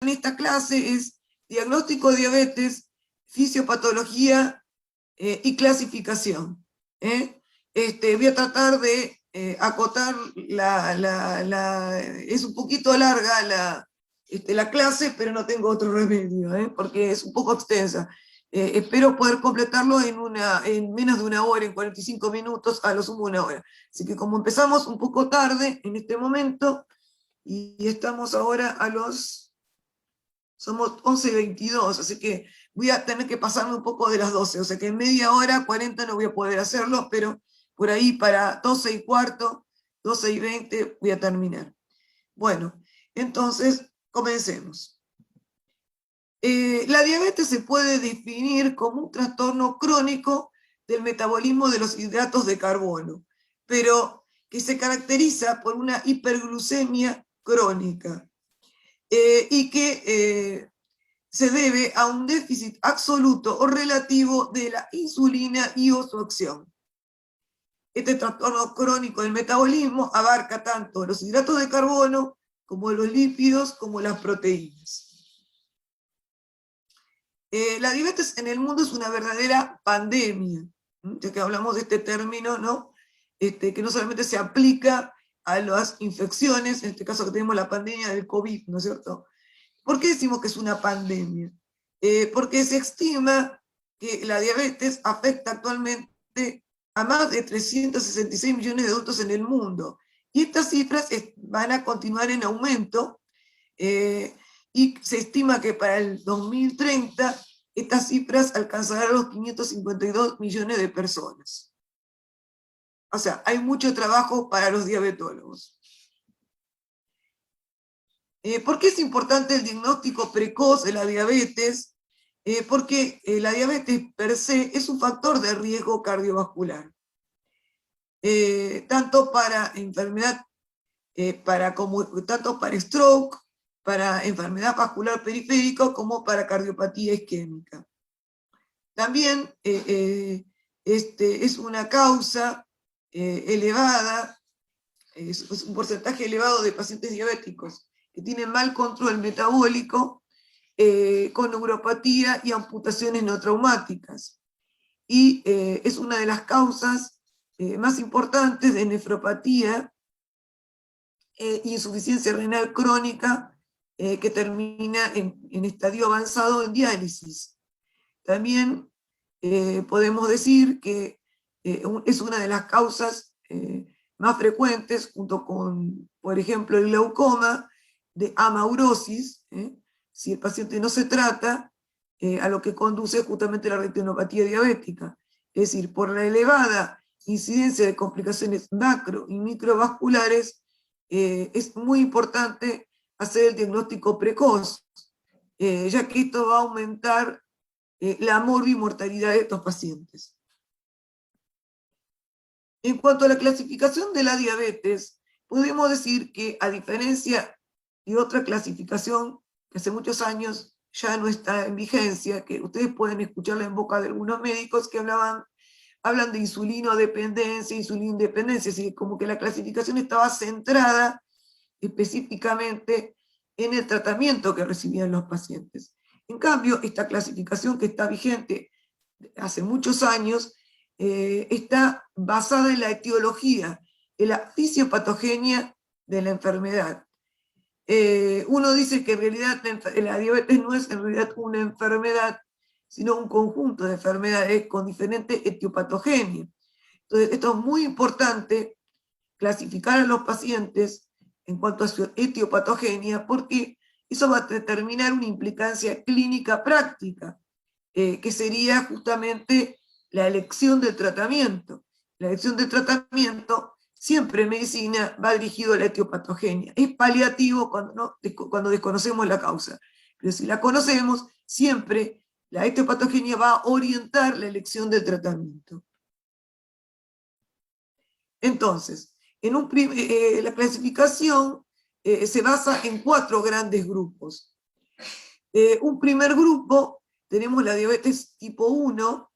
en esta clase es diagnóstico de diabetes, fisiopatología y clasificación. Voy a tratar de acotar es un poquito larga la clase, pero no tengo otro remedio, porque es un poco extensa. Espero poder completarlo en menos de una hora, en 45 minutos, a lo sumo una hora. Así que como empezamos un poco tarde en este momento, y estamos ahora somos 11:22, así que voy a tener que pasarme un poco de las 12, o sea que en media hora, 40 no voy a poder hacerlo, pero por ahí para 12:15, 12:20 voy a terminar. Bueno, entonces comencemos. La diabetes se puede definir como un trastorno crónico del metabolismo de los hidratos de carbono, pero que se caracteriza por una hiperglucemia crónica y que se debe a un déficit absoluto o relativo de la insulina y o su acción. Este trastorno crónico del metabolismo abarca tanto los hidratos de carbono como los lípidos como las proteínas. La diabetes en el mundo es una verdadera pandemia, ya que hablamos de este término, ¿no? Que no solamente se aplica a las infecciones, en este caso que tenemos la pandemia del COVID, ¿no es cierto? ¿Por qué decimos que es una pandemia? Porque se estima que la diabetes afecta actualmente a más de 366 millones de adultos en el mundo. Y estas cifras van a continuar en aumento y se estima que para el 2030 estas cifras alcanzarán los 552 millones de personas. O sea, hay mucho trabajo para los diabetólogos. ¿Por qué es importante el diagnóstico precoz de la diabetes? Porque la diabetes per se es un factor de riesgo cardiovascular, tanto para enfermedad, tanto para stroke, para enfermedad vascular periférica, como para cardiopatía isquémica. También es una causa elevada, es un porcentaje elevado de pacientes diabéticos que tienen mal control metabólico, con neuropatía y amputaciones no traumáticas. Y es una de las causas más importantes de nefropatía e insuficiencia renal crónica que termina en estadio avanzado en diálisis. También podemos decir que es una de las causas más frecuentes, junto con, por ejemplo, el glaucoma, de amaurosis, si el paciente no se trata, a lo que conduce justamente la retinopatía diabética. Es decir, por la elevada incidencia de complicaciones macro y microvasculares, es muy importante hacer el diagnóstico precoz, ya que esto va a aumentar la morbimortalidad de estos pacientes. En cuanto a la clasificación de la diabetes, podemos decir que, a diferencia de otra clasificación que hace muchos años ya no está en vigencia, que ustedes pueden escucharla en boca de algunos médicos que hablan de insulinodependencia, insulindependencia, así como que la clasificación estaba centrada específicamente en el tratamiento que recibían los pacientes. En cambio, esta clasificación que está vigente hace muchos años está basada en la etiología, en la fisiopatogenia de la enfermedad. Uno dice que en realidad la diabetes no es en realidad una enfermedad, sino un conjunto de enfermedades con diferentes etiopatogenias. Entonces, esto es muy importante, clasificar a los pacientes en cuanto a su etiopatogenia, porque eso va a determinar una implicancia clínica práctica, que sería justamente la elección del tratamiento. La elección del tratamiento siempre en medicina va dirigido a la etiopatogenia. Es paliativo cuando desconocemos la causa, pero si la conocemos, siempre la etiopatogenia va a orientar la elección del tratamiento. Entonces, la clasificación se basa en 4 grandes grupos. Un primer grupo, tenemos la diabetes tipo 1,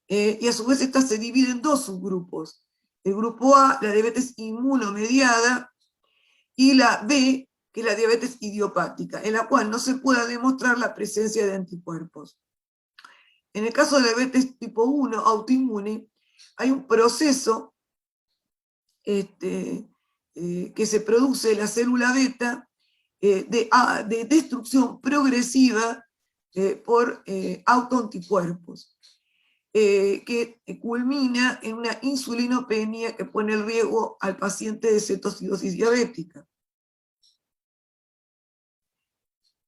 y a su vez esta se divide en 2 subgrupos. El grupo A, la diabetes inmunomediada, y la B, que es la diabetes idiopática, en la cual no se pueda demostrar la presencia de anticuerpos. En el caso de diabetes tipo 1, autoinmune, hay un proceso que se produce en la célula beta de destrucción progresiva por autoanticuerpos, que culmina en una insulinopenia que pone en riesgo al paciente de cetoacidosis diabética.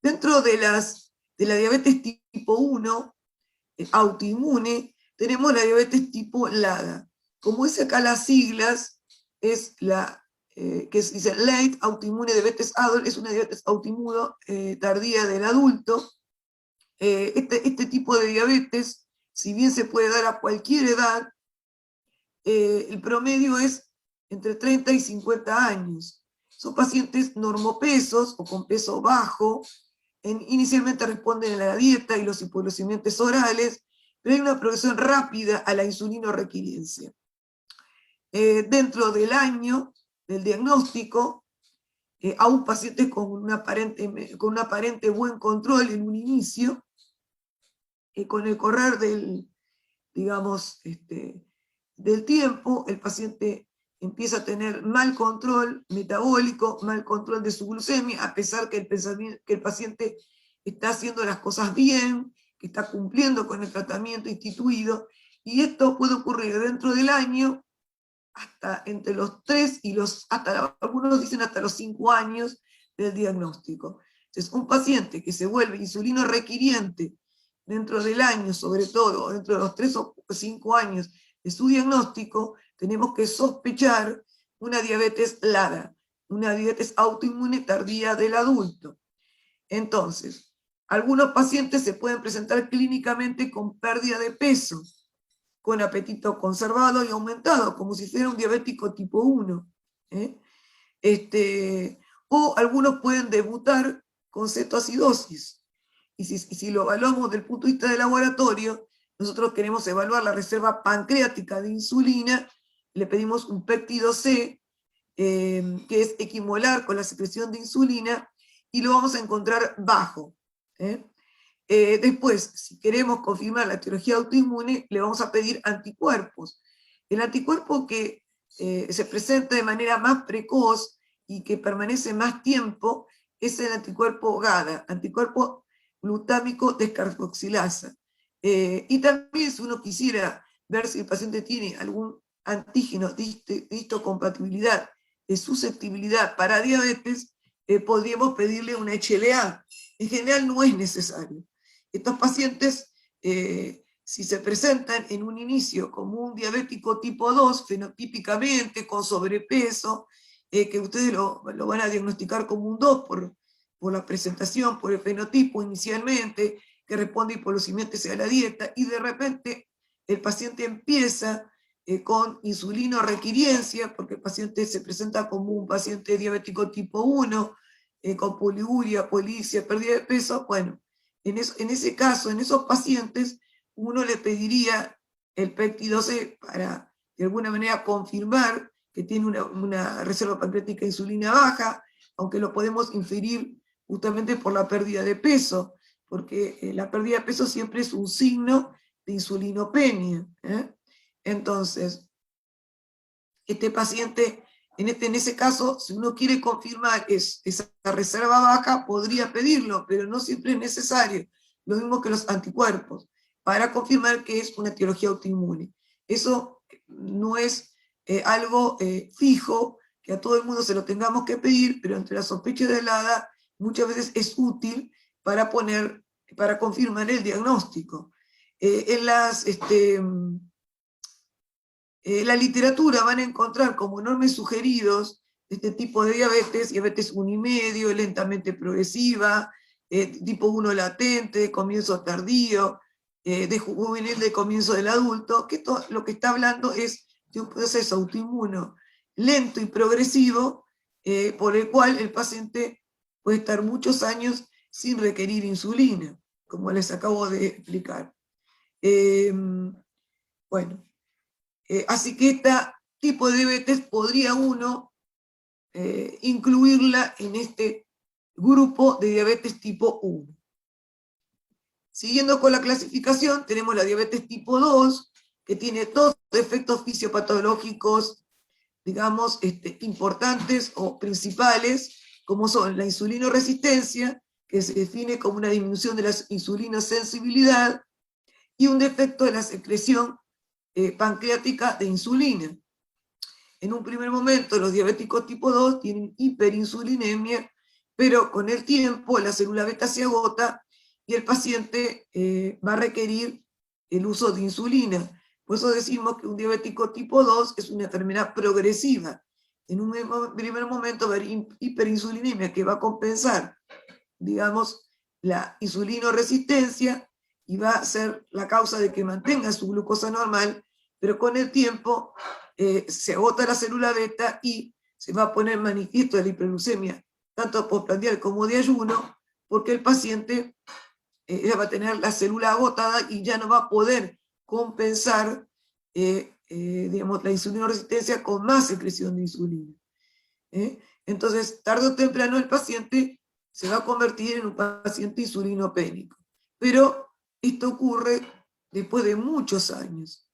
Dentro de la diabetes tipo 1, autoinmune, tenemos la diabetes tipo LADA. Como dice acá las siglas, es que se dice Late Autoimmune Diabetes Adult, es una diabetes autoinmune tardía del adulto. Este tipo de diabetes, si bien se puede dar a cualquier edad, el promedio es entre 30 y 50 años. Son pacientes normopesos o con peso bajo. Inicialmente responden a la dieta y los hipoglucemiantes orales, pero hay una progresión rápida a la insulinorequiriencia. Dentro del año del diagnóstico, aún pacientes con un aparente buen control en un inicio, con el correr del tiempo, el paciente empieza a tener mal control metabólico, mal control de su glucemia, a pesar que el paciente está haciendo las cosas bien, que está cumpliendo con el tratamiento instituido, y esto puede ocurrir dentro del año, hasta entre los 3 y algunos dicen hasta los 5 años del diagnóstico. Entonces, un paciente que se vuelve insulino requiriente dentro del año, sobre todo dentro de los 3 o 5 años de su diagnóstico, tenemos que sospechar una diabetes LADA, una diabetes autoinmune tardía del adulto. Entonces, algunos pacientes se pueden presentar clínicamente con pérdida de peso, con apetito conservado y aumentado, como si fuera un diabético tipo 1. O algunos pueden debutar con cetoacidosis. Y si lo evaluamos desde el punto de vista del laboratorio, nosotros queremos evaluar la reserva pancreática de insulina, le pedimos un péptido C, que es equimolar con la secreción de insulina, y lo vamos a encontrar bajo. Después, si queremos confirmar la etiología autoinmune, le vamos a pedir anticuerpos. El anticuerpo que se presenta de manera más precoz y que permanece más tiempo es el anticuerpo GADA, anticuerpo glutámico descarboxilasa. Y también, si uno quisiera ver si el paciente tiene algún antígeno de histocompatibilidad, de susceptibilidad para diabetes, podríamos pedirle una HLA. En general no es necesario. Estos pacientes, si se presentan en un inicio como un diabético tipo 2, fenotípicamente, con sobrepeso, que ustedes lo van a diagnosticar como un 2 por la presentación, por el fenotipo inicialmente, que responde hipoglucemiantes a la dieta, y de repente el paciente empieza con insulinorequiriencia, porque el paciente se presenta como un paciente diabético tipo 1, con poliuria, polipsia, pérdida de peso. Bueno, en ese caso, en esos pacientes, uno le pediría el péptido C para, de alguna manera, confirmar que tiene una reserva pancreática de insulina baja, aunque lo podemos inferir justamente por la pérdida de peso, porque la pérdida de peso siempre es un signo de insulinopenia. Entonces, este paciente, en ese caso, si uno quiere confirmar esa reserva baja, podría pedirlo, pero no siempre es necesario. Lo mismo que los anticuerpos, para confirmar que es una etiología autoinmune. Eso no es algo fijo, que a todo el mundo se lo tengamos que pedir, pero entre la sospecha de la edad muchas veces es útil para confirmar el diagnóstico. En la literatura van a encontrar como enormes sugeridos de este tipo de diabetes 1,5, lentamente progresiva, tipo 1 latente, de comienzo tardío, de juvenil de comienzo del adulto, que lo que está hablando es de un proceso autoinmuno lento y progresivo, por el cual el paciente puede estar muchos años sin requerir insulina, como les acabo de explicar. Bueno, así que este tipo de diabetes podría uno incluirla en este grupo de diabetes tipo 1. Siguiendo con la clasificación, tenemos la diabetes tipo 2, que tiene todos los efectos fisiopatológicos, digamos, importantes o principales, como son la insulinoresistencia, que se define como una disminución de la insulinosensibilidad, y un defecto de la secreción pancreática de insulina. En un primer momento, los diabéticos tipo 2 tienen hiperinsulinemia, pero con el tiempo la célula beta se agota y el paciente va a requerir el uso de insulina. Por eso decimos que un diabético tipo 2 es una enfermedad progresiva. En un primer momento va a haber hiperinsulinemia que va a compensar, digamos, la insulinoresistencia y va a ser la causa de que mantenga su glucosa normal, pero con el tiempo se agota la célula beta y se va a poner manifiesto de la hiperglucemia, tanto postprandial como de ayuno, porque el paciente ya va a tener la célula agotada y ya no va a poder compensar digamos, la insulinoresistencia con más secreción de insulina. Entonces, tarde o temprano el paciente se va a convertir en un paciente insulinopénico. Pero esto ocurre después de muchos años,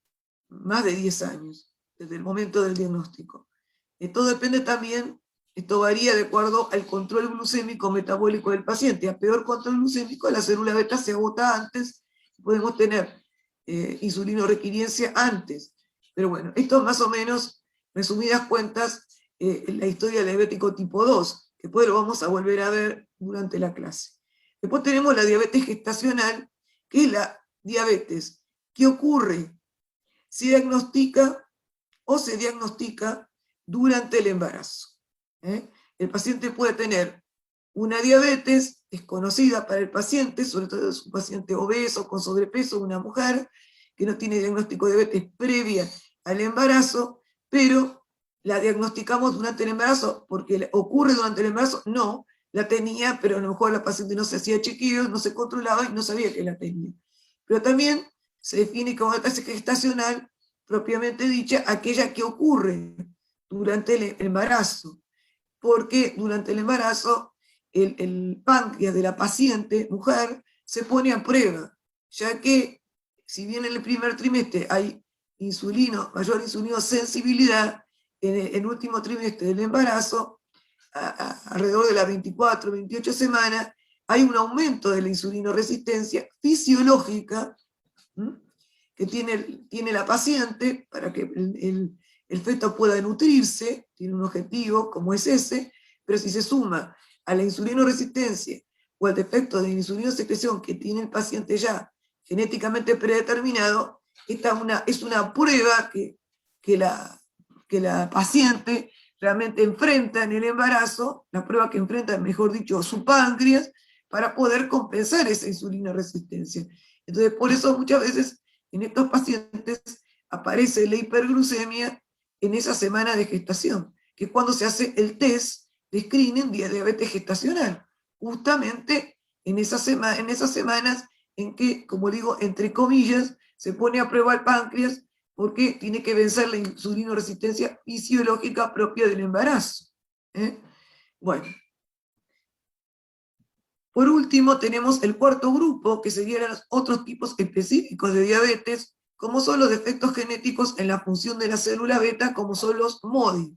más de 10 años, desde el momento del diagnóstico. Esto depende también, esto varía de acuerdo al control glucémico metabólico del paciente. A peor control glucémico, la célula beta se agota antes, podemos tener insulinorequiriencia antes. Pero bueno, esto más o menos, resumidas cuentas, la historia del diabético tipo 2, que después lo vamos a volver a ver durante la clase. Después tenemos la diabetes gestacional, que es la diabetes que ocurre, se diagnostica o se diagnostica durante el embarazo. El paciente puede tener una diabetes desconocida para el paciente, sobre todo es un paciente obeso, con sobrepeso, una mujer que no tiene diagnóstico de diabetes previa al embarazo, pero la diagnosticamos durante el embarazo, porque ocurre durante el embarazo, no, la tenía, pero a lo mejor la paciente no se hacía chequeos, no se controlaba y no sabía que la tenía. Pero también se define como diabetes gestacional, propiamente dicha, aquella que ocurre durante el embarazo, porque durante el embarazo el páncreas de la paciente, mujer, se pone a prueba, ya que si bien en el primer trimestre hay mayor insulinosensibilidad, en el último trimestre del embarazo, alrededor de las 24, 28 semanas, hay un aumento de la insulinoresistencia fisiológica que tiene la paciente para que el feto pueda nutrirse, tiene un objetivo como es ese, pero si se suma a la insulinoresistencia o al defecto de insulinosecreción que tiene el paciente ya genéticamente predeterminado, esta es una prueba que la paciente realmente enfrenta en el embarazo, la prueba que enfrenta, mejor dicho, su páncreas, para poder compensar esa insulinoresistencia. Entonces, por eso muchas veces en estos pacientes aparece la hiperglucemia en esa semana de gestación, que es cuando se hace el test de screening de diabetes gestacional, justamente en esas semanas en que, como digo, entre comillas, se pone a prueba el páncreas porque tiene que vencer la insulinoresistencia fisiológica propia del embarazo. Bueno. Por último, tenemos el cuarto grupo, que serían los otros tipos específicos de diabetes, como son los defectos genéticos en la función de la célula beta, como son los MODY.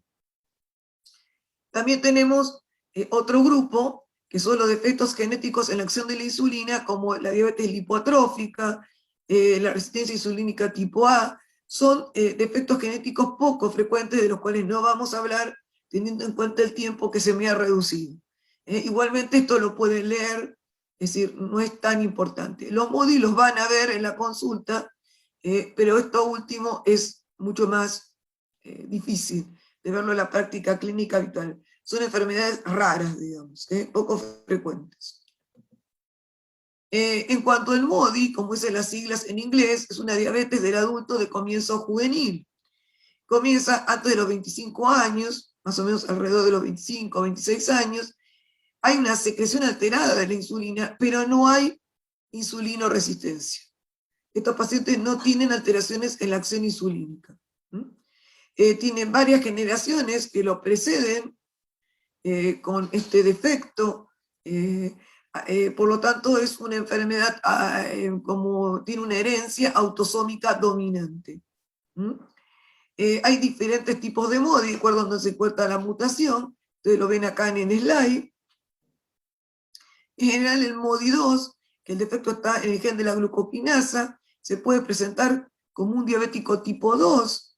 También tenemos otro grupo, que son los defectos genéticos en la acción de la insulina, como la diabetes lipoatrófica, la resistencia insulínica tipo A. Son defectos genéticos poco frecuentes, de los cuales no vamos a hablar, teniendo en cuenta el tiempo que se me ha reducido. Igualmente esto lo pueden leer, es decir, no es tan importante. Los MODY los van a ver en la consulta, pero esto último es mucho más difícil de verlo en la práctica clínica habitual. Son enfermedades raras, digamos, poco frecuentes. En cuanto al MODY, como dicen las siglas en inglés, es una diabetes del adulto de comienzo juvenil. Comienza antes de los 25 años, más o menos alrededor de los 25 o 26 años. Hay una secreción alterada de la insulina, pero no hay insulinoresistencia. Estos pacientes no tienen alteraciones en la acción insulínica. Tienen varias generaciones que lo preceden con este defecto Por lo tanto, es una enfermedad como tiene una herencia autosómica dominante. Hay diferentes tipos de MODY, de acuerdo a donde se encuentra la mutación. Ustedes lo ven acá en el slide. En general, el MODY2, que el defecto está en el gen de la glucopinasa, se puede presentar como un diabético tipo 2.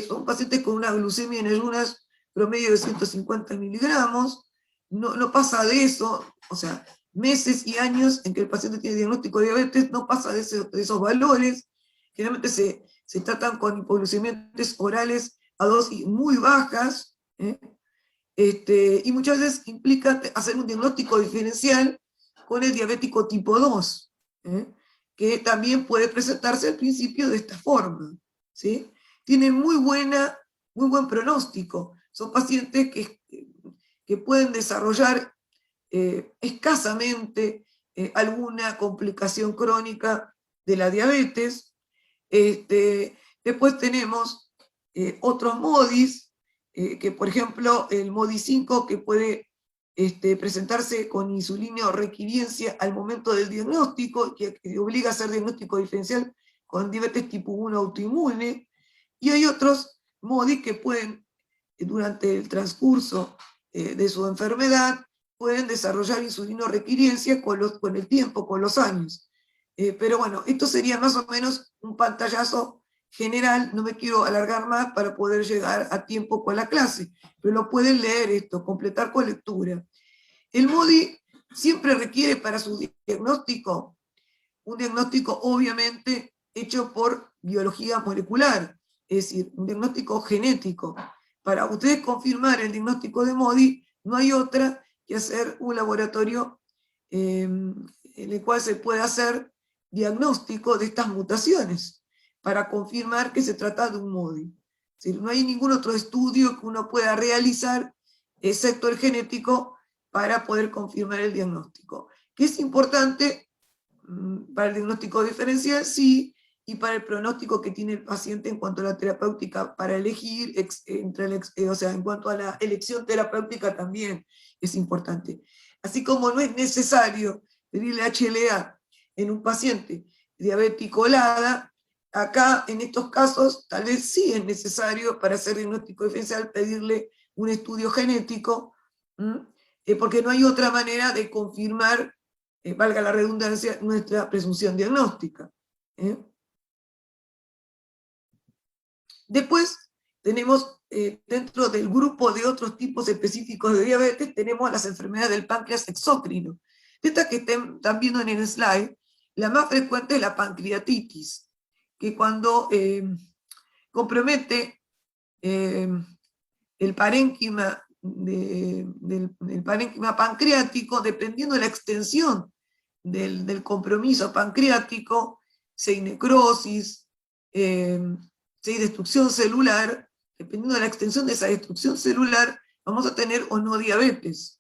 Son pacientes con una glucemia en ayunas promedio de 150 miligramos. No pasa de eso, o sea, meses y años en que el paciente tiene diagnóstico de diabetes, no pasa de esos valores. Generalmente se tratan con hipoglucemiantes orales a dosis muy bajas, y muchas veces implica hacer un diagnóstico diferencial con el diabético tipo 2, que también puede presentarse al principio de esta forma, ¿sí? Tiene muy buen pronóstico. Son pacientes que pueden desarrollar escasamente alguna complicación crónica de la diabetes. Después tenemos otros MODIs, que por ejemplo el MODI 5, que puede presentarse con insulina o requiriencia al momento del diagnóstico, que obliga a hacer diagnóstico diferencial con diabetes tipo 1 autoinmune, y hay otros MODI que pueden, durante el transcurso de su enfermedad, pueden desarrollar insulinorequiriencia con el tiempo, con los años. Pero bueno, esto sería más o menos un pantallazo general, no me quiero alargar más para poder llegar a tiempo con la clase, pero lo pueden leer esto, completar con lectura. El MODY siempre requiere para su diagnóstico, un diagnóstico obviamente hecho por biología molecular, es decir, un diagnóstico genético. Para ustedes confirmar el diagnóstico de MODY, no hay otra que hacer un laboratorio en el cual se puede hacer diagnóstico de estas mutaciones para confirmar que se trata de un MODY. Es decir, no hay ningún otro estudio que uno pueda realizar, excepto el genético, para poder confirmar el diagnóstico. Que es importante para el diagnóstico diferencial, sí, y para el pronóstico que tiene el paciente en cuanto a la terapéutica para elegir, o sea, en cuanto a la elección terapéutica también es importante. Así como no es necesario pedirle HLA en un paciente diabético LADA, acá en estos casos tal vez sí es necesario para hacer diagnóstico diferencial pedirle un estudio genético, porque no hay otra manera de confirmar, valga la redundancia, nuestra presunción diagnóstica. Después tenemos, dentro del grupo de otros tipos específicos de diabetes, tenemos las enfermedades del páncreas exócrino. De estas que están viendo en el slide, la más frecuente es la pancreatitis, que cuando compromete el parénquima del parénquima pancreático, dependiendo de la extensión del compromiso pancreático, si hay necrosis, si hay destrucción celular, dependiendo de la extensión de esa destrucción celular, vamos a tener o no diabetes.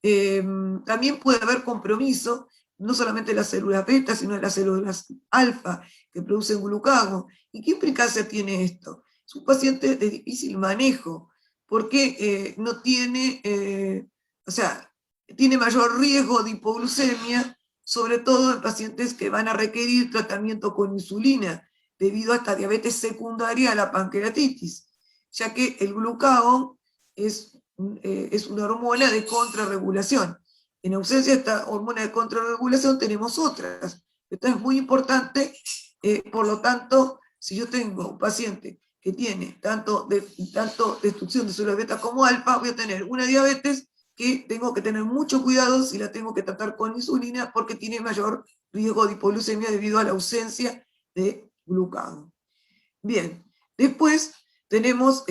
También puede haber compromiso, no solamente de las células beta, sino de las células alfa, que producen glucagón. ¿Y qué implicancia tiene esto? Es un paciente de difícil manejo, porque no tiene, o sea, tiene mayor riesgo de hipoglucemia, sobre todo en pacientes que van a requerir tratamiento con insulina, debido a esta diabetes secundaria a la pancreatitis, ya que el glucagón es una hormona de contrarregulación. En ausencia de esta hormona de contrarregulación tenemos otras. Esto es muy importante, por lo tanto, si yo tengo un paciente que tiene tanto destrucción de células beta como alfa, voy a tener una diabetes que tengo que tener mucho cuidado si la tengo que tratar con insulina, porque tiene mayor riesgo de hipoglucemia debido a la ausencia de glucagón. Bien, después tenemos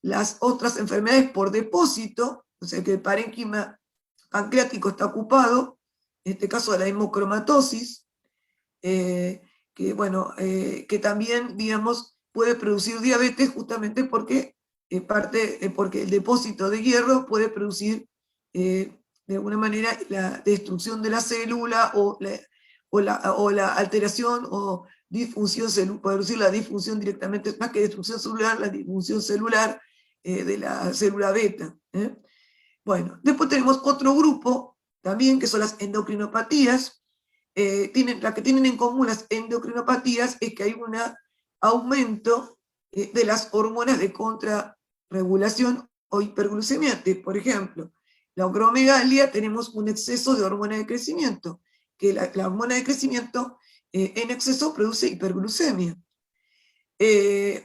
las otras enfermedades por depósito, o sea que el parénquima pancreático está ocupado, en este caso de la hemocromatosis, que, bueno, que también, digamos, puede producir diabetes justamente porque, porque el depósito de hierro puede producir, de alguna manera, la destrucción de la célula o la alteración o disfunción celular, producir la disfunción directamente, más que destrucción celular, la disfunción celular de la célula beta. Bueno, después tenemos otro grupo también, que son las endocrinopatías. La que tienen en común las endocrinopatías es que hay un aumento de las hormonas de contrarregulación o hiperglucemiante. Por ejemplo, la acromegalia, tenemos un exceso de hormona de crecimiento, que la hormona de crecimiento en exceso produce hiperglucemia.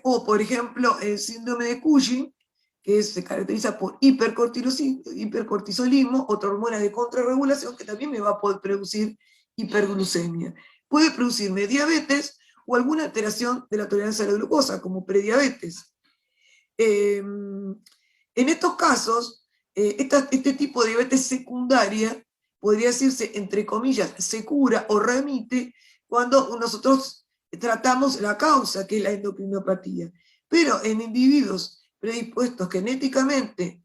O, por ejemplo, el síndrome de Cushing, que se caracteriza por hipercortisolismo, otra hormona de contrarregulación que también me va a poder producir hiperglucemia. Puede producirme diabetes o alguna alteración de la tolerancia a la glucosa, como prediabetes. En estos casos, este tipo de diabetes secundaria podría decirse, entre comillas, se cura o remite cuando nosotros tratamos la causa, que es la endocrinopatía. Pero en individuos predispuestos genéticamente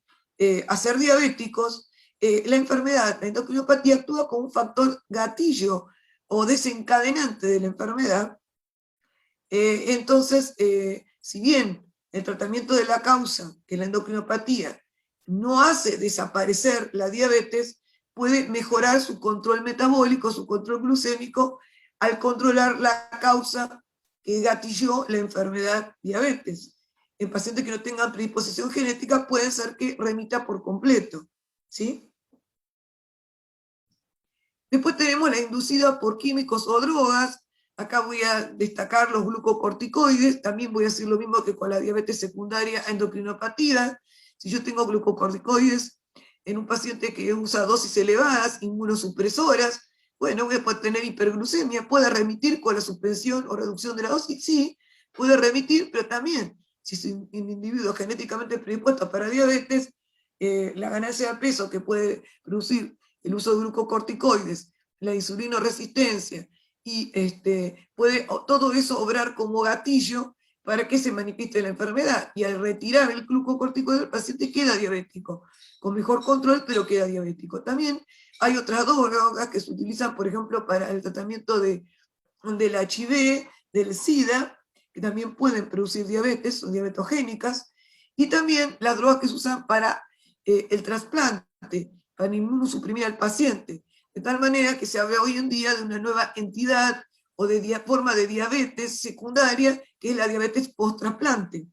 a ser diabéticos, la enfermedad, la endocrinopatía, actúa como un factor gatillo o desencadenante de la enfermedad. Entonces, si bien el tratamiento de la causa, que es la endocrinopatía, no hace desaparecer la diabetes, puede mejorar su control metabólico, su control glucémico, al controlar la causa que gatilló la enfermedad diabetes. En pacientes que no tengan predisposición genética puede ser que remita por completo, ¿sí? Después tenemos la inducida por químicos o drogas. Acá voy a destacar los glucocorticoides. También voy a decir lo mismo que con la diabetes secundaria endocrinopatía. Si yo tengo glucocorticoides en un paciente que usa dosis elevadas, inmunosupresoras, bueno, voy a poder tener hiperglucemia. ¿Puede remitir con la suspensión o reducción de la dosis? Sí, puede remitir, pero también, si es un individuo genéticamente predispuesto para diabetes, la ganancia de peso que puede producir el uso de glucocorticoides, la insulinoresistencia, y puede todo eso obrar como gatillo para que se manifieste la enfermedad. Y al retirar el glucocorticoide, el paciente queda diabético, con mejor control, pero queda diabético. También hay otras drogas que se utilizan, por ejemplo, para el tratamiento del HIV, del SIDA, que también pueden producir diabetes, son diabetogénicas, y también las drogas que se usan para el trasplante, para inmunosuprimir al paciente, de tal manera que se habla hoy en día de una nueva entidad o de forma de diabetes secundaria, que es la diabetes post-trasplante.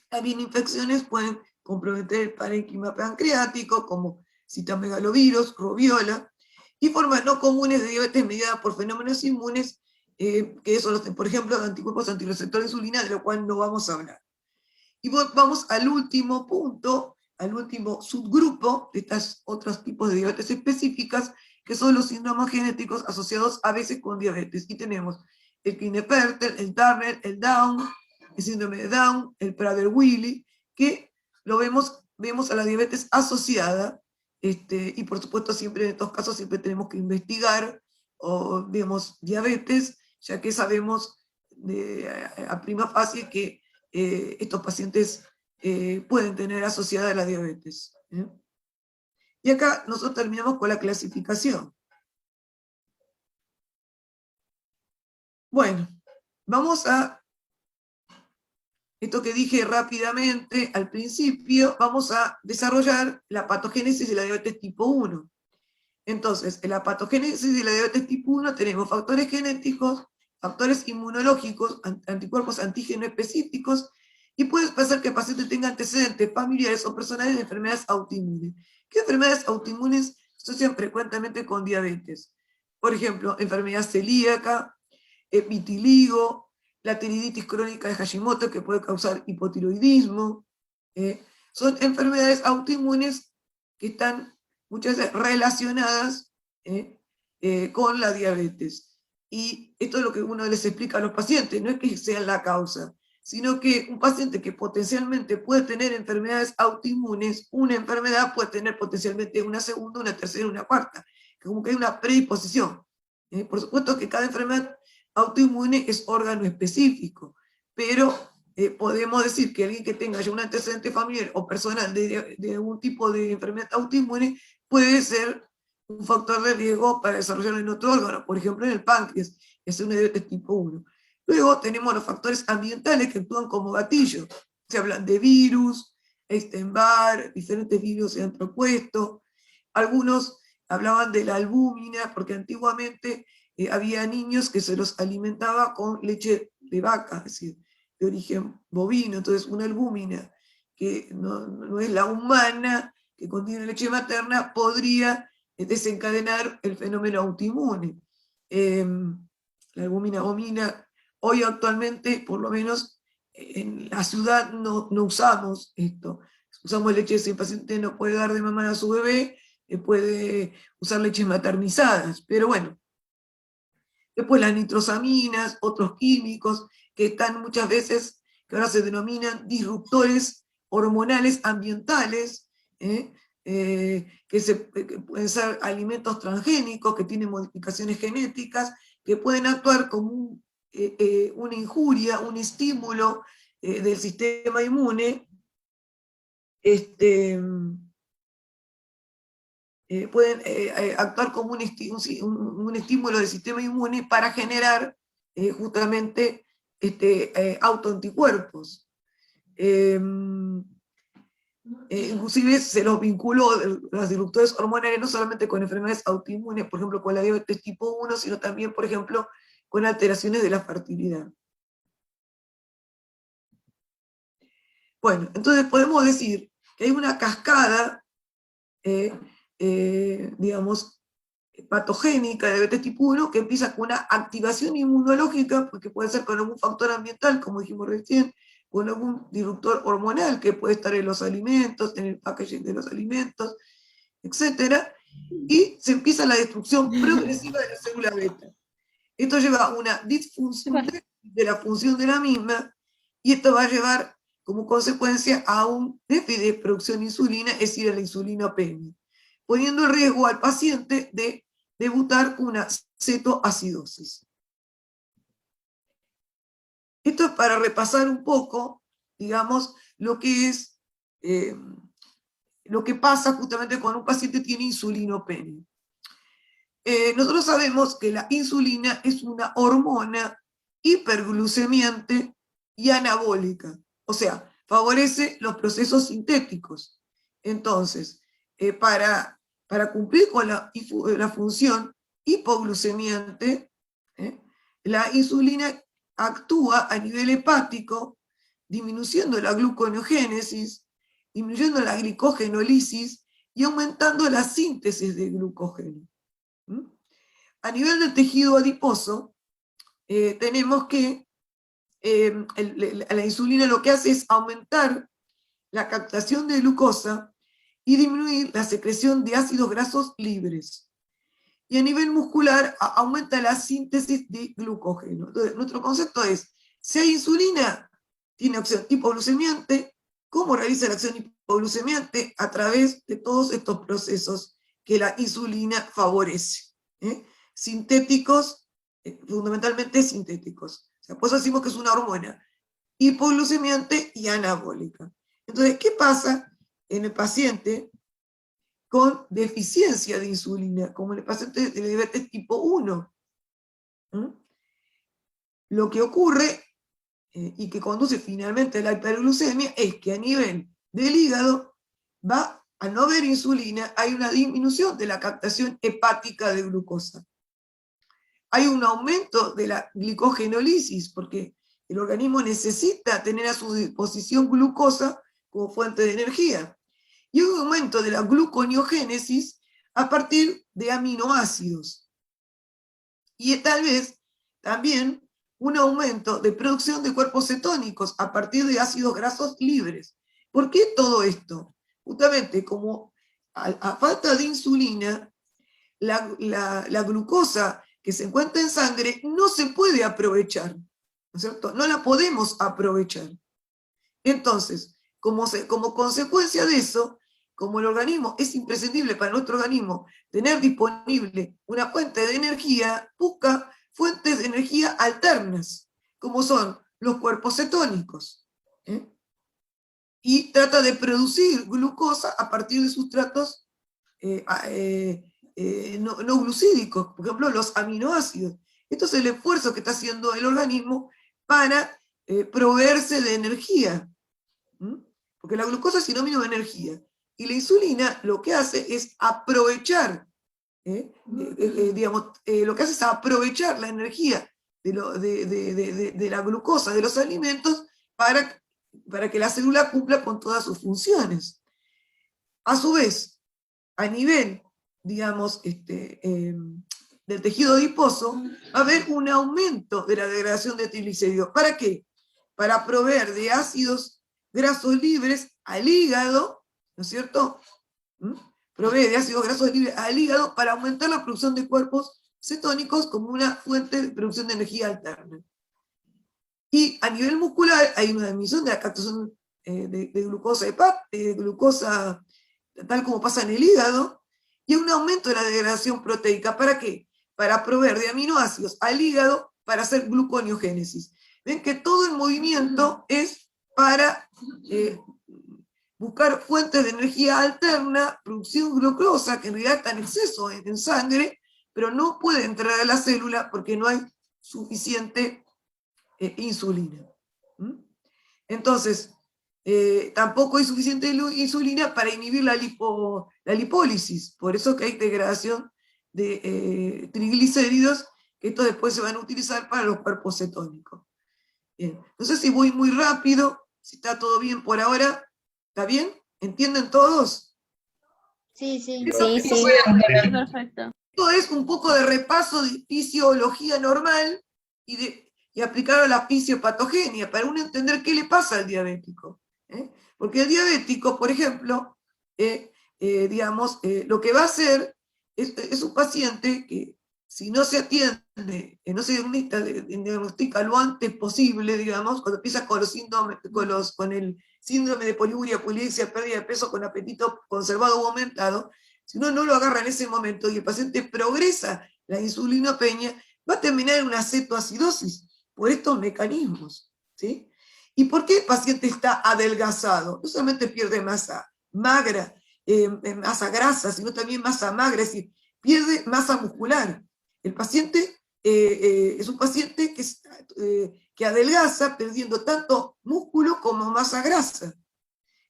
También infecciones pueden comprometer el parénquima pancreático, como citomegalovirus, robiola, y formas no comunes de diabetes mediada por fenómenos inmunes, que son, por ejemplo, anticuerpos antirreceptores de insulina, de lo cual no vamos a hablar. Y vamos al último punto, al último subgrupo de estos otros tipos de diabetes específicas, que son los síndromes genéticos asociados a veces con diabetes. Y tenemos el Klinefelter, el Turner, el Down, el síndrome de Down, el Prader-Willi, que lo vemos a la diabetes asociada, y por supuesto siempre en estos casos siempre tenemos que investigar o vemos diabetes, ya que sabemos a prima facie que estos pacientes pueden tener asociada la diabetes. Y acá nosotros terminamos con la clasificación. Bueno, vamos a esto que dije rápidamente al principio, vamos a desarrollar la patogénesis de la diabetes tipo 1. Entonces, en la patogénesis de la diabetes tipo 1 tenemos factores genéticos, factores inmunológicos, anticuerpos antígenos específicos, y puede pasar que el paciente tenga antecedentes familiares o personales de enfermedades autoinmunes. ¿Qué enfermedades autoinmunes se asocian frecuentemente con diabetes? Por ejemplo, enfermedad celíaca, vitiligo, la tiroiditis crónica de Hashimoto, que puede causar hipotiroidismo. Son enfermedades autoinmunes que están muchas veces relacionadas con la diabetes. Y esto es lo que uno les explica a los pacientes, no es que sea la causa, sino que un paciente que potencialmente puede tener enfermedades autoinmunes, una enfermedad puede tener potencialmente una segunda, una tercera, una cuarta, como que hay una predisposición. Por supuesto que cada enfermedad autoinmune es órgano específico, pero podemos decir que alguien que tenga ya un antecedente familiar o personal de un tipo de enfermedad autoinmune puede ser un factor de riesgo para desarrollarlo en otro órgano, por ejemplo en el páncreas, es una diabetes tipo 1. Luego tenemos los factores ambientales que actúan como gatillo. Se hablan de virus, Epstein-Barr, diferentes libros se han propuesto. Algunos hablaban de la albúmina, porque antiguamente había niños que se los alimentaba con leche de vaca, es decir, de origen bovino. Entonces una albúmina que no es la humana, que contiene leche materna, podría desencadenar el fenómeno autoinmune. La albúmina bovina, hoy actualmente, por lo menos en la ciudad, no usamos esto. Usamos leche, si el paciente no puede dar de mamar a su bebé, puede usar leches maternizadas, pero bueno. Después las nitrosaminas, otros químicos que están muchas veces, que ahora se denominan disruptores hormonales ambientales, que pueden ser alimentos transgénicos, que tienen modificaciones genéticas, que pueden actuar como una injuria, un estímulo del sistema inmune, pueden actuar como un estímulo del sistema inmune para generar justamente autoanticuerpos. Inclusive se los vinculó los disruptores hormonales no solamente con enfermedades autoinmunes, por ejemplo con la diabetes tipo 1, sino también, por ejemplo, con alteraciones de la fertilidad. Bueno, entonces podemos decir que hay una cascada, digamos, patogénica de diabetes tipo 1 que empieza con una activación inmunológica, porque puede ser con algún factor ambiental, como dijimos recién, con algún disruptor hormonal que puede estar en los alimentos, en el packaging de los alimentos, etc. Y se empieza la destrucción progresiva de la célula beta. Esto lleva a una disfunción de la función de la misma, y esto va a llevar como consecuencia a un déficit de producción de insulina, es decir, a la insulinopenia, poniendo en riesgo al paciente de debutar con una cetoacidosis. Esto es para repasar un poco, digamos, lo que es, lo que pasa justamente cuando un paciente tiene insulinopenia. Nosotros sabemos que la insulina es una hormona hiperglucemiante y anabólica, o sea, favorece los procesos sintéticos. Entonces, para cumplir con la función hipoglucemiante, la insulina actúa a nivel hepático, disminuyendo la gluconeogénesis, disminuyendo la glicogénolisis y aumentando la síntesis de glucógeno. A nivel del tejido adiposo, tenemos que la insulina lo que hace es aumentar la captación de glucosa y disminuir la secreción de ácidos grasos libres. Y a nivel muscular aumenta la síntesis de glucógeno. Entonces, nuestro concepto es, si hay insulina, tiene acción hipoglucemiante. ¿Cómo realiza la acción hipoglucemiante? A través de todos estos procesos que la insulina favorece. Sintéticos, fundamentalmente sintéticos. O sea, pues decimos que es una hormona hipoglucemiante y anabólica. Entonces, ¿qué pasa en el paciente con deficiencia de insulina, como en el paciente de diabetes tipo 1? Lo que ocurre y que conduce finalmente a la hiperglucemia es que a nivel del hígado va, al no haber insulina, hay una disminución de la captación hepática de glucosa. Hay un aumento de la glicogénolisis, porque el organismo necesita tener a su disposición glucosa como fuente de energía. Y un aumento de la gluconeogénesis a partir de aminoácidos. Y tal vez también un aumento de producción de cuerpos cetónicos a partir de ácidos grasos libres. ¿Por qué todo esto? Justamente como a falta de insulina, la glucosa que se encuentra en sangre no se puede aprovechar, ¿no es cierto? No la podemos aprovechar. Entonces, como consecuencia de eso, como el organismo es imprescindible para nuestro organismo tener disponible una fuente de energía, busca fuentes de energía alternas, como son los cuerpos cetónicos, y trata de producir glucosa a partir de sustratos no glucídicos, por ejemplo, los aminoácidos. Esto es el esfuerzo que está haciendo el organismo para proveerse de energía. porque la glucosa es sinónimo de energía, y la insulina lo que hace es aprovechar, lo que hace es aprovechar la energía de la glucosa de los alimentos para que la célula cumpla con todas sus funciones. A su vez, a nivel, digamos, del tejido adiposo, va a haber un aumento de la degradación de triglicéridos. ¿Para qué? Para proveer de ácidos grasos libres al hígado, ¿no es cierto? Provee de ácidos grasos libres al hígado para aumentar la producción de cuerpos cetónicos como una fuente de producción de energía alterna. Y a nivel muscular hay una disminución de la captación de glucosa, tal como pasa en el hígado, y un aumento de la degradación proteica. ¿Para qué? Para proveer de aminoácidos al hígado para hacer gluconeogénesis. Ven que todo el movimiento es para buscar fuentes de energía alterna, producción glucosa, que en realidad está en exceso en sangre, pero no puede entrar a la célula porque no hay suficiente insulina. Entonces, tampoco hay suficiente insulina para inhibir la lipólisis, por eso que hay degradación de triglicéridos, que estos después se van a utilizar para los cuerpos cetónicos. Bien. No sé si voy muy rápido, si está todo bien por ahora. ¿Está bien? ¿Entienden todos? Sí, sí. Sí, sí. Perfecto. Esto es un poco de repaso de fisiología normal y aplicarlo a la fisiopatogenia, para uno entender qué le pasa al diabético. Porque el diabético, por ejemplo, lo que va a hacer es un paciente que, si no se atiende, no se diagnostica lo antes posible, digamos, cuando empieza con el síndrome de poliuria, polidesia, pérdida de peso con apetito conservado o aumentado, si uno no lo agarra en ese momento y el paciente progresa la insulinopenia, va a terminar en una cetoacidosis por estos mecanismos. ¿Sí? ¿Y por qué el paciente está adelgazado? No solamente pierde masa magra, masa grasa, sino también masa magra, es decir, pierde masa muscular. El paciente es un paciente que adelgaza perdiendo tanto músculo como masa grasa,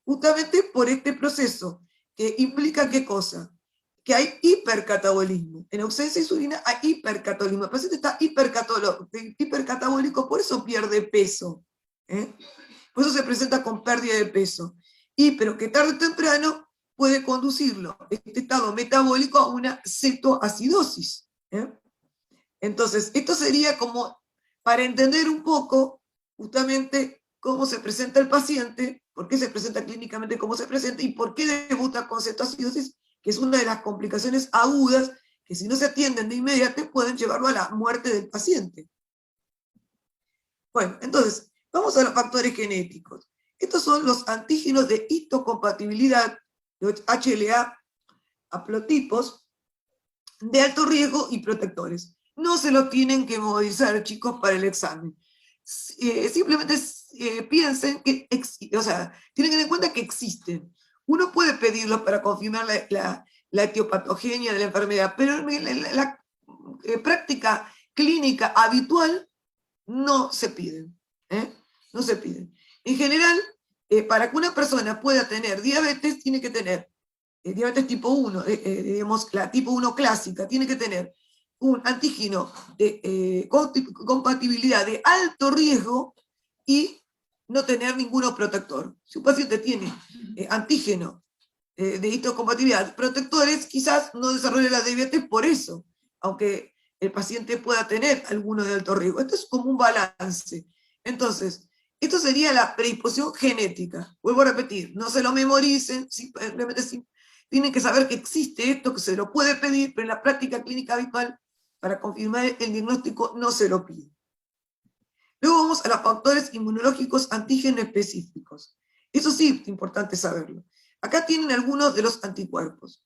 justamente por este proceso que implica ¿qué cosa? Que hay hipercatabolismo. En ausencia de insulina hay hipercatabolismo. El paciente está hipercatabólico, por eso pierde peso. Por eso se presenta con pérdida de peso. Pero que tarde o temprano puede conducirlo, este estado metabólico, a una cetoacidosis. Entonces, esto sería como para entender un poco justamente cómo se presenta el paciente, por qué se presenta clínicamente cómo se presenta y por qué debuta con cetoacidosis, que es una de las complicaciones agudas que, si no se atienden de inmediato, pueden llevarlo a la muerte del paciente. Bueno, entonces, vamos a los factores genéticos. Estos son los antígenos de histocompatibilidad, los HLA haplotipos, de alto riesgo y protectores. No se lo tienen que memorizar, chicos, para el examen. Simplemente piensen que tienen que tener en cuenta que existen. Uno puede pedirlos para confirmar la etiopatogenia de la enfermedad, pero en la práctica clínica habitual no se piden. No se piden. En general, para que una persona pueda tener diabetes, tiene que tener diabetes tipo 1, digamos, la tipo 1 clásica, tiene que tener un antígeno de compatibilidad de alto riesgo y no tener ninguno protector. Si un paciente tiene antígeno de histocompatibilidad protectores, quizás no desarrolle la diabetes por eso, aunque el paciente pueda tener alguno de alto riesgo. Esto es como un balance. Entonces, esto sería la predisposición genética. Vuelvo a repetir, no se lo memoricen, simplemente tienen que saber que existe esto, que se lo puede pedir, pero en la práctica clínica habitual, para confirmar el diagnóstico, no se lo pide. Luego vamos a los factores inmunológicos antígeno específicos. Eso sí es importante saberlo. Acá tienen algunos de los anticuerpos.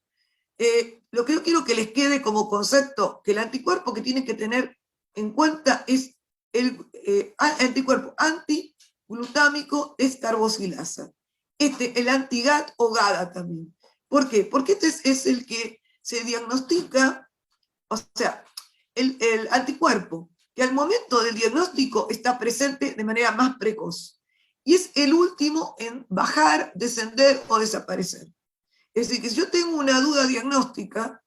Lo que yo quiero que les quede como concepto, que el anticuerpo que tienen que tener en cuenta es el anticuerpo antiglutámico descarboxilasa. El anti-GAT o GADA también. ¿Por qué? Porque este es el que se diagnostica, o sea, el anticuerpo, que al momento del diagnóstico está presente de manera más precoz. y es el último en bajar, descender o desaparecer. Es decir, que si yo tengo una duda diagnóstica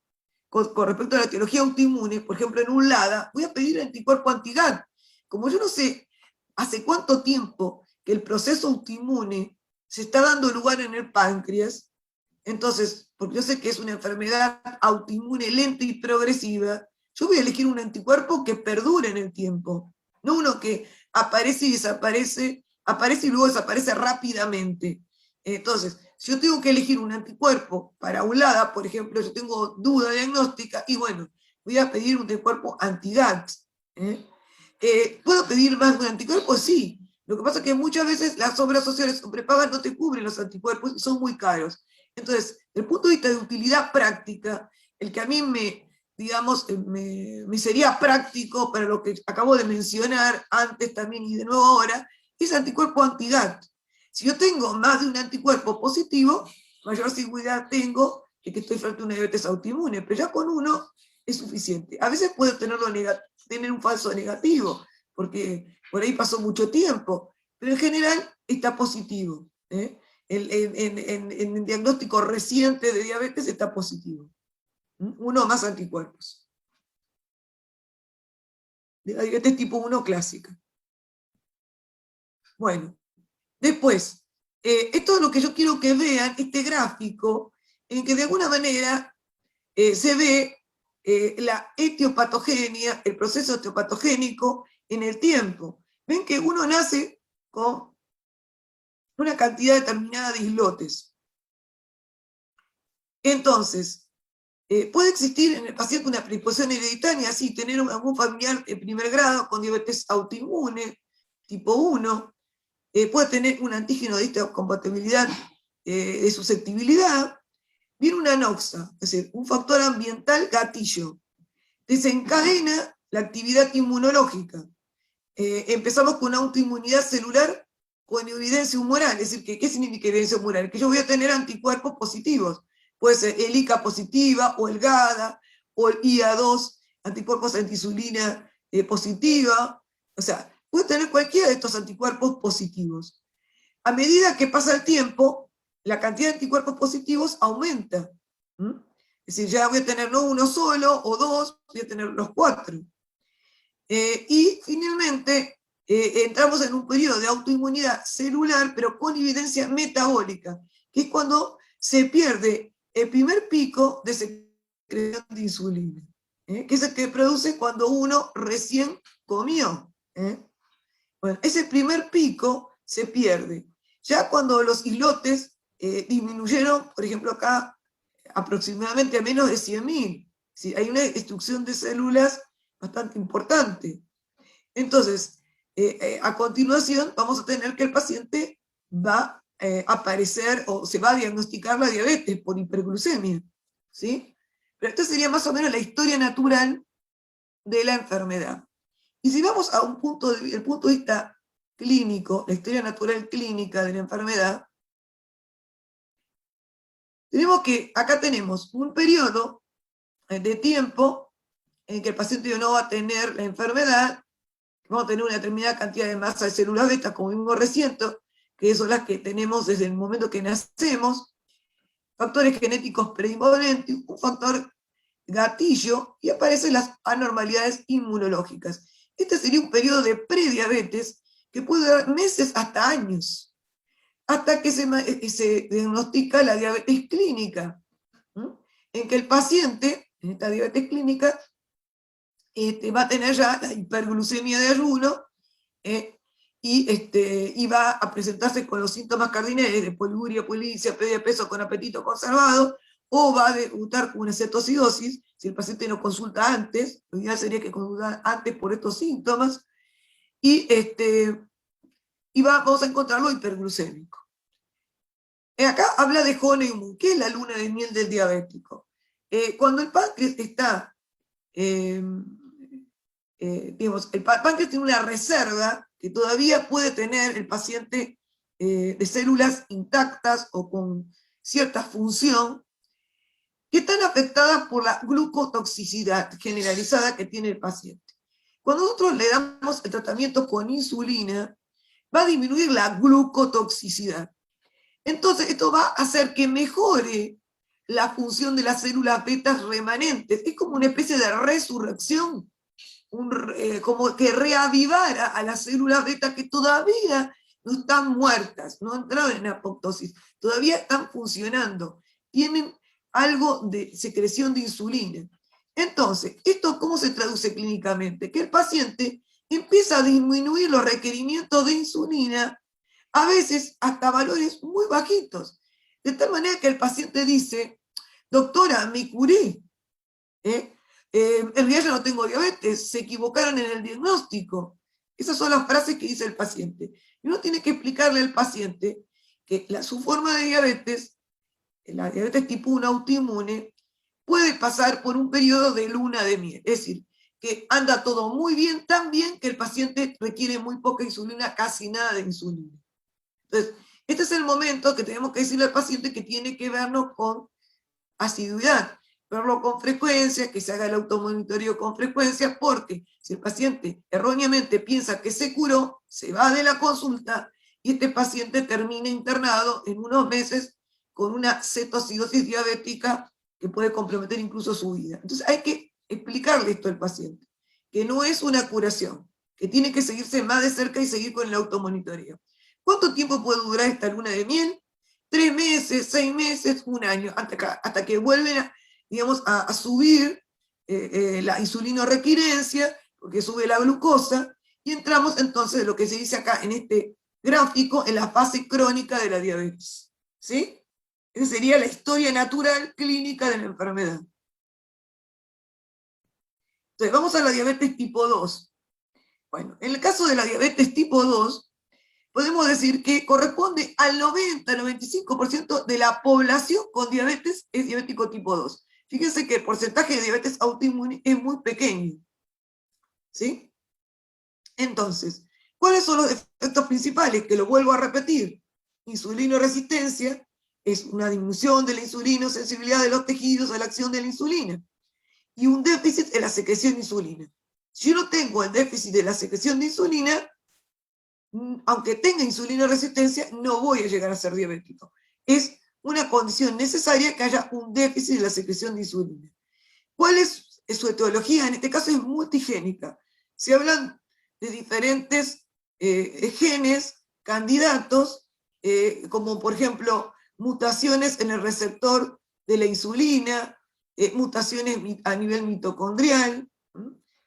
con respecto a la etiología autoinmune, por ejemplo en un LADA, voy a pedir el anticuerpo anti-GAT. Como yo no sé hace cuánto tiempo que el proceso autoinmune se está dando lugar en el páncreas, entonces, porque yo sé que es una enfermedad autoinmune lenta y progresiva, yo voy a elegir un anticuerpo que perdure en el tiempo, no uno que aparece y desaparece, aparece y luego desaparece rápidamente. Entonces, si yo tengo que elegir un anticuerpo para un LADA, por ejemplo, yo tengo duda diagnóstica, y bueno, voy a pedir un anticuerpo anti-GAT. ¿Puedo pedir más de un anticuerpo? Sí. Lo que pasa es que muchas veces las obras sociales sobrepagas no te cubren los anticuerpos y son muy caros. Entonces, desde el punto de vista de utilidad práctica, el que a mí digamos, me sería práctico para lo que acabo de mencionar antes también y de nuevo ahora, es anticuerpo anti-GAT. Si yo tengo más de un anticuerpo positivo, mayor seguridad tengo de que estoy frente a una diabetes autoinmune, pero ya con uno es suficiente. A veces puedo tener un falso negativo, porque por ahí pasó mucho tiempo, pero en general está positivo. En el diagnóstico reciente de diabetes está positivo. Uno o más anticuerpos. De la diabetes tipo 1 clásica. Bueno, después, esto es lo que yo quiero que vean, este gráfico, en que de alguna manera se ve la etiopatogenia, el proceso etiopatogénico en el tiempo. Ven que uno nace con una cantidad determinada de islotes. Entonces, puede existir en el paciente una predisposición hereditaria, así tener algún familiar en primer grado con diabetes autoinmune, tipo 1, puede tener un antígeno de histocompatibilidad de susceptibilidad, viene una noxa, es decir, un factor ambiental gatillo, desencadena la actividad inmunológica. Empezamos con una autoinmunidad celular con evidencia humoral, es decir, ¿qué significa evidencia humoral? Que yo voy a tener anticuerpos positivos, puede ser el ICA positiva, o el GADA, o el IA2, anticuerpos anti-insulina positiva, o sea, puede tener cualquiera de estos anticuerpos positivos. A medida que pasa el tiempo, la cantidad de anticuerpos positivos aumenta. Es decir, ya voy a tener no uno solo o dos, voy a tener los 4. Y finalmente entramos en un periodo de autoinmunidad celular, pero con evidencia metabólica, que es cuando se pierde el primer pico de secreción de insulina, que es el que produce cuando uno recién comió. Bueno, ese primer pico se pierde. Ya cuando los islotes disminuyeron, por ejemplo acá, aproximadamente a menos de 100.000. ¿Sí? Hay una destrucción de células bastante importante. Entonces, a continuación vamos a tener que el paciente va a aparecer o se va a diagnosticar la diabetes por hiperglucemia. ¿Sí? Pero esta sería más o menos la historia natural de la enfermedad. Y si vamos a el punto de vista clínico, la historia natural clínica de la enfermedad, tenemos que acá tenemos un periodo de tiempo en que el paciente no va a tener la enfermedad, vamos a tener una determinada cantidad de masa de células beta, como vimos recién, que son las que tenemos desde el momento que nacemos, factores genéticos predisponentes, un factor gatillo, y aparecen las anormalidades inmunológicas. Este sería un periodo de prediabetes que puede durar meses hasta años, hasta que se diagnostica la diabetes clínica, en que el paciente, en esta diabetes clínica, va a tener ya la hiperglucemia de ayuno y va a presentarse con los síntomas cardinales de poliuria, polipsia, pérdida de peso con apetito conservado, o va a debutar con una cetocidosis, si el paciente no consulta antes, lo ideal sería que consultara antes por estos síntomas, y vamos a encontrarlo hiperglucémico. Acá habla de Honeymoon, que es la luna de miel del diabético. Cuando el páncreas está, digamos, el páncreas tiene una reserva que todavía puede tener el paciente de células intactas o con cierta función, que están afectadas por la glucotoxicidad generalizada que tiene el paciente. Cuando nosotros le damos el tratamiento con insulina, va a disminuir la glucotoxicidad. Entonces, esto va a hacer que mejore la función de las células betas remanentes. Es como una especie de resurrección, como que reavivara a las células beta que todavía no están muertas, no entraron en apoptosis, todavía están funcionando, tienen algo de secreción de insulina. Entonces, ¿esto cómo se traduce clínicamente? Que el paciente empieza a disminuir los requerimientos de insulina, a veces hasta valores muy bajitos, de tal manera que el paciente dice, doctora, me curé, en realidad yo no tengo diabetes, se equivocaron en el diagnóstico. Esas son las frases que dice el paciente. Y uno tiene que explicarle al paciente que su forma de diabetes, la diabetes tipo 1 autoinmune, puede pasar por un periodo de luna de miel. Es decir, que anda todo muy bien, tan bien que el paciente requiere muy poca insulina, casi nada de insulina. Entonces, este es el momento que tenemos que decirle al paciente que tiene que vernos con asiduidad, verlo con frecuencia, que se haga el automonitoreo con frecuencia, porque si el paciente erróneamente piensa que se curó, se va de la consulta y este paciente termina internado en unos meses con una cetoacidosis diabética que puede comprometer incluso su vida. Entonces hay que explicarle esto al paciente, que no es una curación, que tiene que seguirse más de cerca y seguir con el automonitoreo. ¿Cuánto tiempo puede durar esta luna de miel? 3 meses, 6 meses, un año, hasta que vuelven a subir la insulinorequirencia, porque sube la glucosa, y entramos entonces, lo que se dice acá en este gráfico, en la fase crónica de la diabetes. ¿Sí? Esa sería la historia natural clínica de la enfermedad. Entonces, vamos a la diabetes tipo 2. Bueno, en el caso de la diabetes tipo 2, podemos decir que corresponde al 90-95% de la población con diabetes es diabético tipo 2. Fíjense que el porcentaje de diabetes autoinmune es muy pequeño. ¿Sí? Entonces, ¿cuáles son los efectos principales? Que lo vuelvo a repetir. Insulinoresistencia es una disminución de la insulinosensibilidad de los tejidos a la acción de la insulina. Y un déficit en la secreción de insulina. Si yo no tengo el déficit de la secreción de insulina, aunque tenga insulinoresistencia, no voy a llegar a ser diabético. Es una condición necesaria que haya un déficit de la secreción de insulina. ¿Cuál es su etiología? En este caso es multigénica. Se hablan de diferentes genes, candidatos, como por ejemplo mutaciones en el receptor de la insulina, mutaciones a nivel mitocondrial.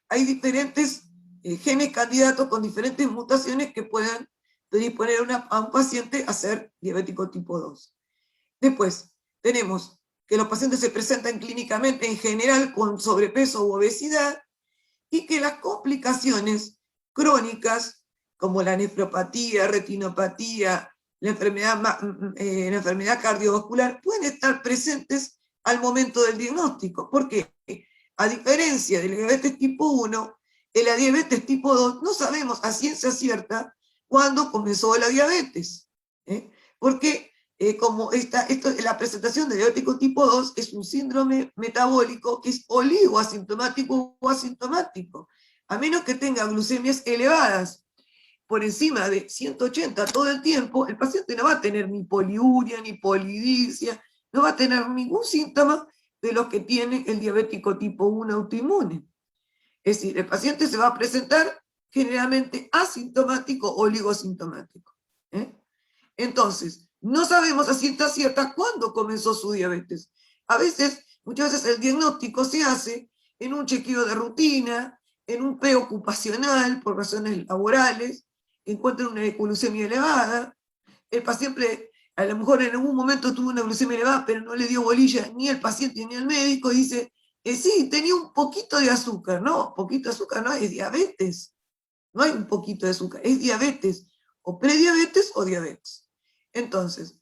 Hay diferentes genes candidatos con diferentes mutaciones que puedan predisponer a un paciente a ser diabético tipo 2. Después, tenemos que los pacientes se presentan clínicamente en general con sobrepeso u obesidad y que las complicaciones crónicas, como la nefropatía, retinopatía, la enfermedad cardiovascular, pueden estar presentes al momento del diagnóstico. ¿Por qué? A diferencia de la diabetes tipo 1, en la diabetes tipo 2 no sabemos a ciencia cierta cuándo comenzó la diabetes. Porque la presentación de diabético tipo 2 es un síndrome metabólico que es oligoasintomático o asintomático. A menos que tenga glucemias elevadas por encima de 180 todo el tiempo, el paciente no va a tener ni poliuria, ni polidipsia, no va a tener ningún síntoma de los que tiene el diabético tipo 1 autoinmune. Es decir, el paciente se va a presentar generalmente asintomático o oligosintomático. Entonces, no sabemos a ciencia cierta cuándo comenzó su diabetes. Muchas veces el diagnóstico se hace en un chequeo de rutina, en un preocupacional por razones laborales, encuentran una glucemia elevada, el paciente a lo mejor en algún momento tuvo una glucemia elevada, pero no le dio bolilla ni al paciente ni al médico, y dice, sí, tenía un poquito de azúcar. No, poquito de azúcar no, es diabetes. No hay un poquito de azúcar, es diabetes, o prediabetes o diabetes. Entonces,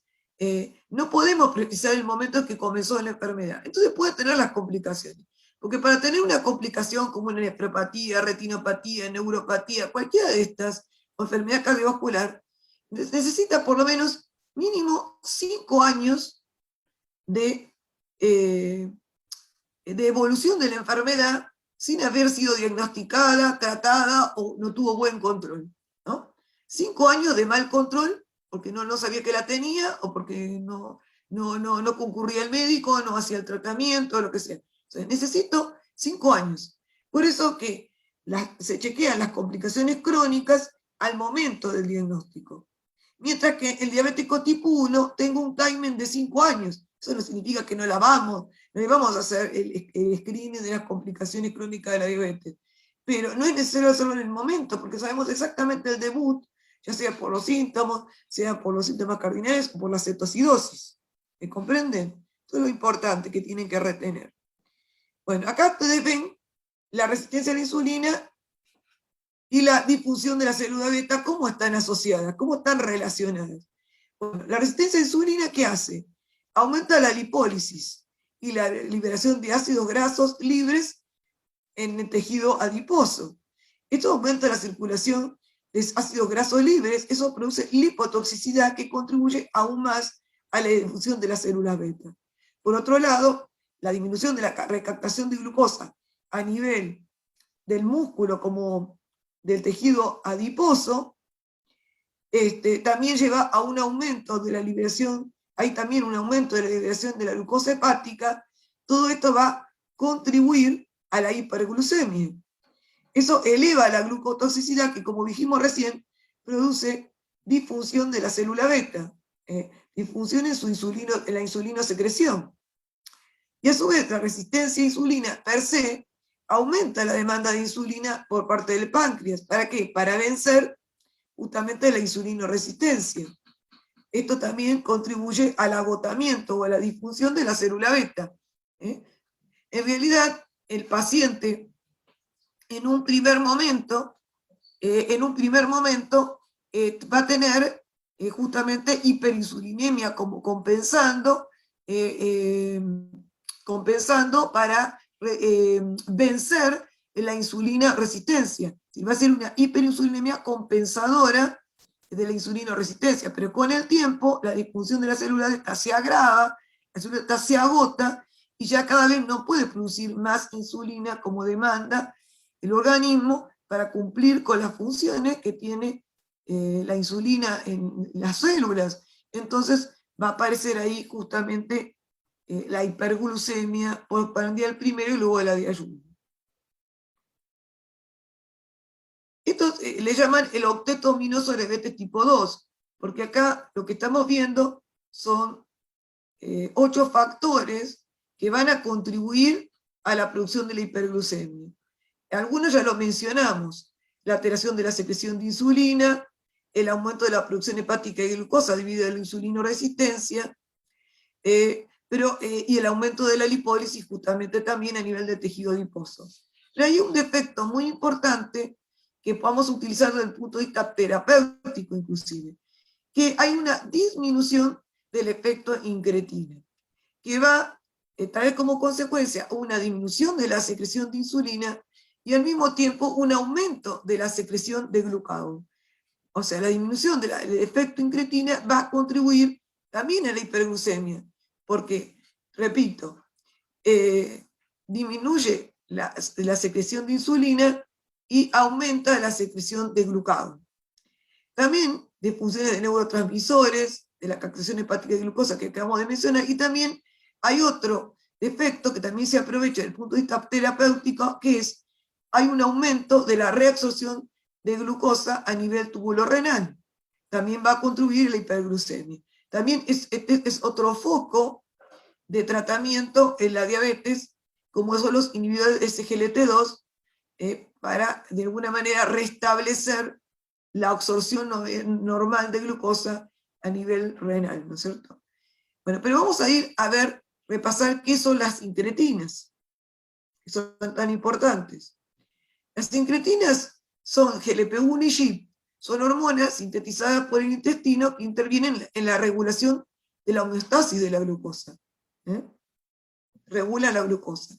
no podemos precisar el momento en que comenzó la enfermedad. Entonces puede tener las complicaciones. Porque para tener una complicación como una nefropatía, retinopatía, neuropatía, cualquiera de estas, o enfermedad cardiovascular, necesita por lo menos mínimo 5 años de evolución de la enfermedad sin haber sido diagnosticada, tratada o no tuvo buen control, ¿no? 5 años de mal control, porque no sabía que la tenía, o porque no concurría al médico, no hacía el tratamiento, lo que sea. Entonces, necesito 5 años. Por eso que se chequean las complicaciones crónicas al momento del diagnóstico. Mientras que el diabético tipo 1 tengo un timing de 5 años. Eso no significa que no no le vamos a hacer el screening de las complicaciones crónicas de la diabetes. Pero no es necesario hacerlo en el momento, porque sabemos exactamente el debut, ya sea por los síntomas, sea por los síntomas cardinales o por la cetoacidosis. ¿Me comprenden? Eso es lo importante que tienen que retener. Bueno, acá ustedes ven la resistencia a la insulina y la difusión de la célula beta, cómo están asociadas, cómo están relacionadas. Bueno, la resistencia a la insulina, ¿qué hace? Aumenta la lipólisis y la liberación de ácidos grasos libres en el tejido adiposo. Esto aumenta la circulación de ácidos grasos libres, eso produce lipotoxicidad que contribuye aún más a la difusión de la célula beta. Por otro lado, la disminución de la recaptación de glucosa a nivel del músculo como del tejido adiposo, también lleva a un aumento de la liberación, hay también un aumento de la liberación de la glucosa hepática. Todo esto va a contribuir a la hiperglucemia. Eso eleva la glucotoxicidad que, como dijimos recién, produce disfunción de la célula beta, disfunción en la insulinosecreción. Y a su vez, la resistencia a insulina per se aumenta la demanda de insulina por parte del páncreas. ¿Para qué? Para vencer justamente la insulinoresistencia. Esto también contribuye al agotamiento o a la disfunción de la célula beta. En realidad, el paciente en un primer momento va a tener justamente hiperinsulinemia como compensando para vencer la insulina resistencia. Va a ser una hiperinsulinemia compensadora de la insulina resistencia, pero con el tiempo la disfunción de la célula beta se agrava, la célula beta se agota y ya cada vez no puede producir más insulina como demanda el organismo para cumplir con las funciones que tiene la insulina en las células. Entonces va a aparecer ahí justamente la hiperglucemia postprandial primero y luego de la de ayuno. Esto le llaman el octeto ominoso de diabetes tipo 2, porque acá lo que estamos viendo son 8 factores que van a contribuir a la producción de la hiperglucemia. Algunos ya lo mencionamos: la alteración de la secreción de insulina, el aumento de la producción hepática de glucosa debido a la insulinoresistencia, y el aumento de la lipólisis justamente también a nivel de tejido adiposo. Pero hay un defecto muy importante que podamos utilizar desde el punto de vista terapéutico inclusive, que hay una disminución del efecto incretina, que va a traer como consecuencia una disminución de la secreción de insulina y al mismo tiempo un aumento de la secreción de glucagón. O sea, la disminución del efecto incretina va a contribuir también a la hiperglucemia, porque, repito, disminuye la secreción de insulina y aumenta la secreción de glucagón. También de funciones de neurotransmisores, de la captación hepática de glucosa que acabamos de mencionar, y también hay otro efecto que también se aprovecha desde el punto de vista terapéutico, que es, hay un aumento de la reabsorción de glucosa a nivel tubulo-renal. También va a contribuir a la hiperglucemia. También es otro foco de tratamiento en la diabetes, como son los inhibidores de SGLT2, para de alguna manera restablecer la absorción normal de glucosa a nivel renal, ¿no es cierto? Bueno, pero vamos a ir a ver, repasar qué son las incretinas, que son tan importantes. Las incretinas son GLP-1 y GIP, son hormonas sintetizadas por el intestino que intervienen en la regulación de la homeostasis de la glucosa. Regulan la glucosa.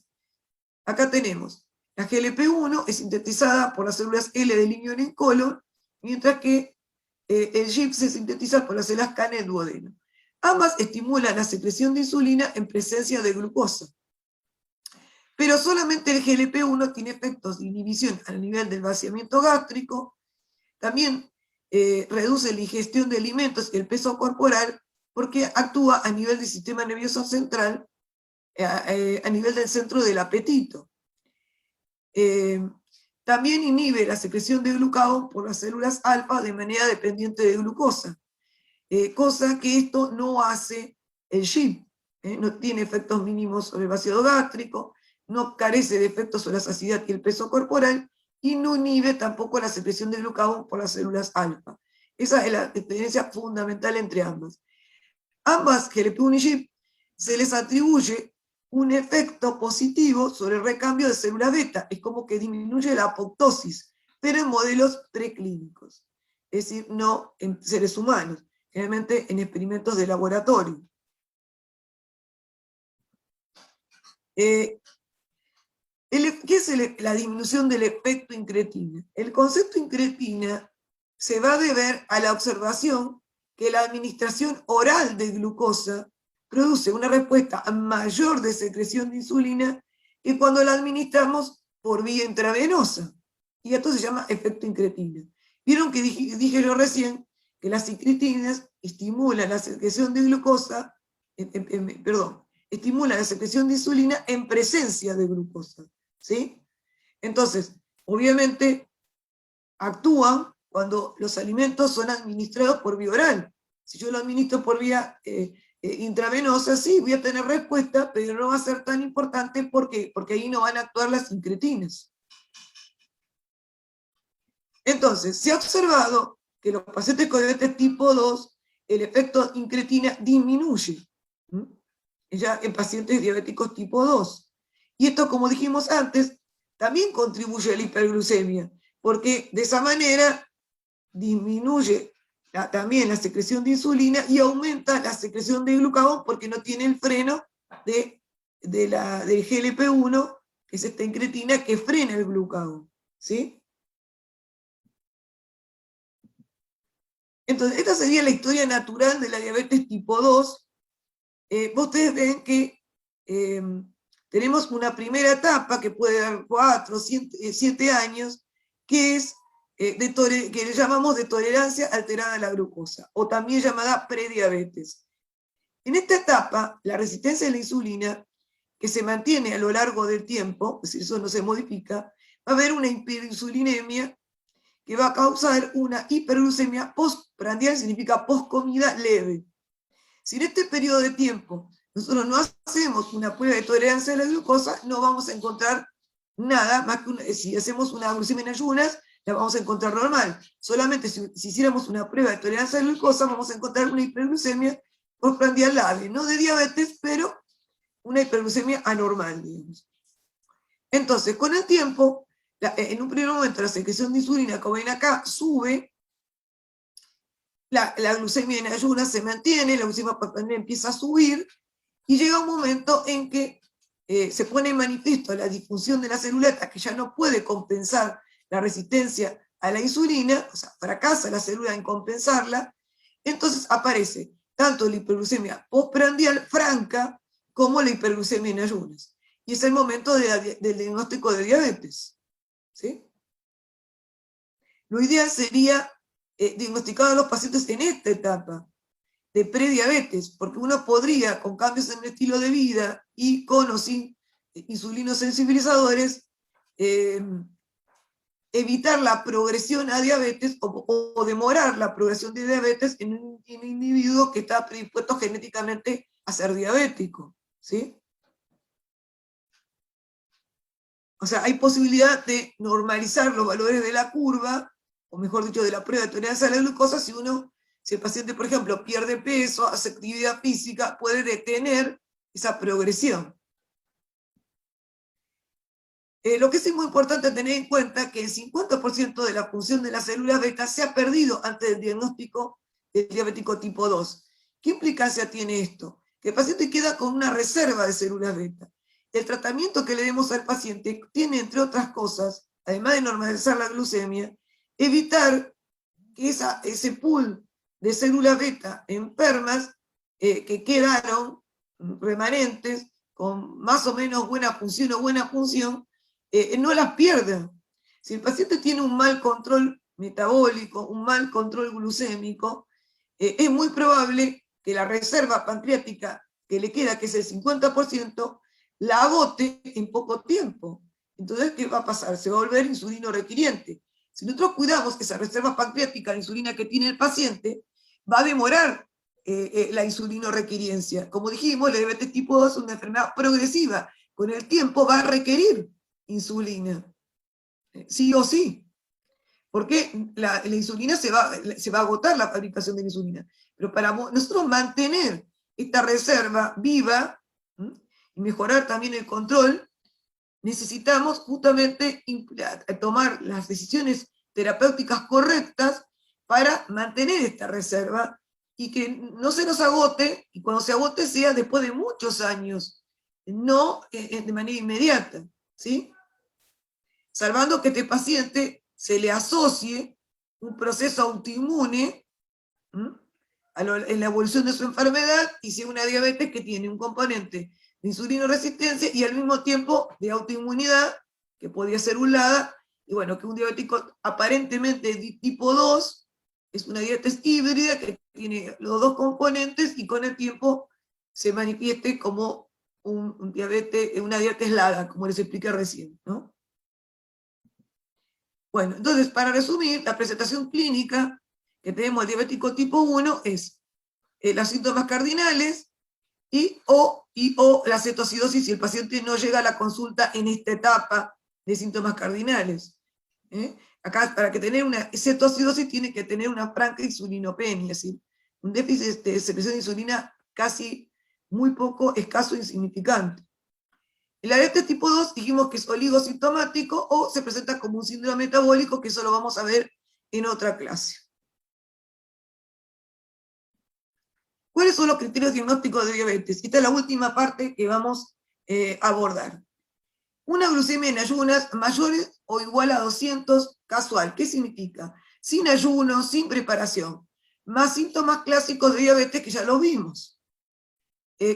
Acá tenemos, la GLP-1 es sintetizada por las células L del ilion en colon, mientras que el GIP se sintetiza por las células CAN en duodeno. Ambas estimulan la secreción de insulina en presencia de glucosa. Pero solamente el GLP-1 tiene efectos de inhibición a nivel del vaciamiento gástrico. También reduce la ingestión de alimentos y el peso corporal, porque actúa a nivel del sistema nervioso central, a nivel del centro del apetito. También inhibe la secreción de glucagón por las células alfa de manera dependiente de glucosa, cosa que esto no hace el GIP, no tiene efectos mínimos sobre el vaciado gástrico, no carece de efectos sobre la saciedad y el peso corporal, y no inhibe tampoco la secreción de glucagón por las células alfa. Esa es la diferencia fundamental entre ambas. Ambas, GLP-1 y GIP, se les atribuye un efecto positivo sobre el recambio de células beta, es como que disminuye la apoptosis, pero en modelos preclínicos, es decir, no en seres humanos, generalmente en experimentos de laboratorio. ¿Qué es la disminución del efecto incretina? El concepto incretina se va a deber a la observación que la administración oral de glucosa produce una respuesta mayor de secreción de insulina que cuando la administramos por vía intravenosa. Y esto se llama efecto incretina. Vieron que dije yo recién que las incretinas estimulan la secreción de glucosa, estimulan la secreción de insulina en presencia de glucosa, ¿sí? Entonces, obviamente, actúan cuando los alimentos son administrados por vía oral. Si yo lo administro por vía intravenosa, sí, voy a tener respuesta, pero no va a ser tan importante. ¿Por qué? Porque ahí no van a actuar las incretinas. Entonces, se ha observado que los pacientes con diabetes tipo 2, el efecto incretina disminuye, ya en pacientes diabéticos tipo 2. Y esto, como dijimos antes, también contribuye a la hiperglucemia, porque de esa manera disminuye también la secreción de insulina y aumenta la secreción de glucagón porque no tiene el freno del GLP-1, que es esta incretina que frena el glucagón, ¿sí? Entonces, esta sería la historia natural de la diabetes tipo 2. Ustedes ven que tenemos una primera etapa que puede dar 4, 7 años, que es que le llamamos de tolerancia alterada a la glucosa, o también llamada prediabetes. En esta etapa, la resistencia a la insulina, que se mantiene a lo largo del tiempo, es decir, eso no se modifica, va a haber una hiperinsulinemia que va a causar una hiperglucemia postprandial, significa postcomida leve. Si en este periodo de tiempo nosotros no hacemos una prueba de tolerancia a la glucosa, no vamos a encontrar nada más que si hacemos una glucemia en ayunas, la vamos a encontrar normal. Solamente si hiciéramos una prueba de tolerancia a la glucosa, vamos a encontrar una hiperglucemia postprandial leve, no de diabetes, pero una hiperglucemia anormal, digamos. Entonces, con el tiempo, en un primer momento la secreción de insulina, como ven acá, sube, la glucemia en ayunas se mantiene, la glucemia postprandial empieza a subir, y llega un momento en que se pone en manifiesto la disfunción de la célula que ya no puede compensar la resistencia a la insulina, o sea, fracasa la célula en compensarla, entonces aparece tanto la hiperglucemia postprandial franca como la hiperglucemia en ayunas. Y es el momento del diagnóstico de diabetes, ¿sí? Lo ideal sería diagnosticar a los pacientes en esta etapa de prediabetes, porque uno podría, con cambios en el estilo de vida y con o sin insulinosensibilizadores, evitar la progresión a diabetes o demorar la progresión de diabetes en un individuo que está predispuesto genéticamente a ser diabético, ¿sí? O sea, hay posibilidad de normalizar los valores de la curva, o mejor dicho, de la prueba de tolerancia a la glucosa, si el paciente, por ejemplo, pierde peso, hace actividad física, puede detener esa progresión. Lo que es muy importante tener en cuenta es que el 50% de la función de las células beta se ha perdido antes del diagnóstico del diabético tipo 2. ¿Qué implicancia tiene esto? Que el paciente queda con una reserva de células beta. El tratamiento que le demos al paciente tiene, entre otras cosas, además de normalizar la glucemia, evitar que ese pool de células beta enfermas que quedaron remanentes con más o menos buena función o buena función, no las pierda. Si el paciente tiene un mal control metabólico, un mal control glucémico, es muy probable que la reserva pancreática que le queda, que es el 50%, la agote en poco tiempo. Entonces, ¿qué va a pasar? Se va a volver insulino requiriente. Si nosotros cuidamos esa reserva pancreática de insulina que tiene el paciente, va a demorar la insulino requiriencia. Como dijimos, la diabetes tipo 2 es una enfermedad progresiva. Con el tiempo va a requerir insulina, sí o sí. Porque la insulina se va a agotar la fabricación de la insulina. Pero para nosotros mantener esta reserva viva y mejorar también el control, necesitamos justamente tomar las decisiones terapéuticas correctas para mantener esta reserva y que no se nos agote, y cuando se agote sea después de muchos años, no de manera inmediata, ¿sí? Salvando que este paciente se le asocie un proceso autoinmune en la evolución de su enfermedad y sea una diabetes que tiene un componente de insulinoresistencia y al mismo tiempo de autoinmunidad, que podría ser un LADA, y bueno, que un diabético aparentemente de tipo 2 es una diabetes híbrida que tiene los dos componentes y con el tiempo se manifieste como una diabetes LADA, como les expliqué recién, ¿no? Bueno, entonces, para resumir, la presentación clínica que tenemos del diabético tipo 1 es los síntomas cardinales y o la cetoacidosis si el paciente no llega a la consulta en esta etapa de síntomas cardinales. Acá, para que tener una cetoacidosis, tiene que tener una franca insulinopenia, es decir, un déficit de secreción de insulina casi muy poco, escaso e insignificante. El diabetes tipo 2 dijimos que es oligosintomático o se presenta como un síndrome metabólico, que eso lo vamos a ver en otra clase. ¿Cuáles son los criterios diagnósticos de diabetes? Esta es la última parte que vamos a abordar. Una glucemia en ayunas mayores o igual a 200 casual. ¿Qué significa? Sin ayuno, sin preparación. Más síntomas clásicos de diabetes que ya los vimos.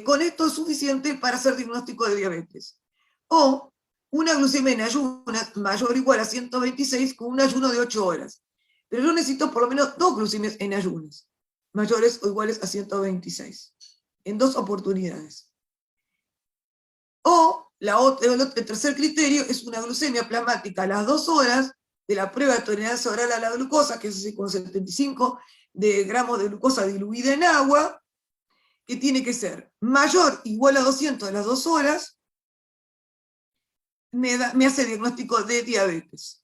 Con esto es suficiente para hacer diagnóstico de diabetes. O una glucemia en ayunas mayor o igual a 126 con un ayuno de 8 horas. Pero yo necesito por lo menos 2 glucemias en ayunas, mayores o iguales a 126, en 2 oportunidades. O el tercer criterio es una glucemia plasmática a las 2 horas de la prueba de tolerancia oral a la glucosa, que es con 75 gramos de glucosa diluida en agua, que tiene que ser mayor o igual a 200 a las 2 horas, me hace diagnóstico de diabetes.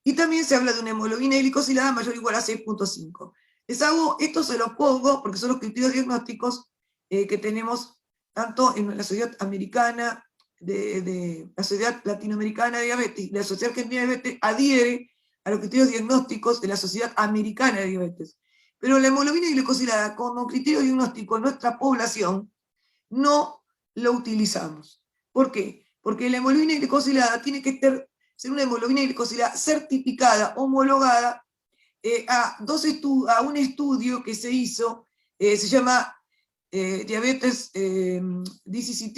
Y también se habla de una hemoglobina glicosilada mayor o igual a 6.5. Les hago, esto se los pongo porque son los criterios diagnósticos que tenemos tanto en la Sociedad Americana, la Sociedad Latinoamericana de Diabetes, la Sociedad Argentina de Diabetes adhiere a los criterios diagnósticos de la Sociedad Americana de Diabetes. Pero la hemoglobina glicosilada como criterio diagnóstico en nuestra población no lo utilizamos. ¿Por qué? Porque la hemoglobina glicosilada tiene que ser una hemoglobina glicosilada certificada, homologada a un estudio que se hizo, se llama Diabetes DCCT,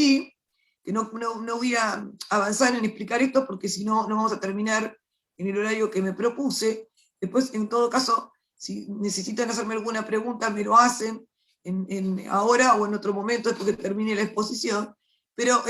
que no voy a avanzar en explicar esto porque si no, no vamos a terminar en el horario que me propuse. Después, en todo caso, si necesitan hacerme alguna pregunta, me lo hacen ahora o en otro momento, después que termine la exposición. Pero,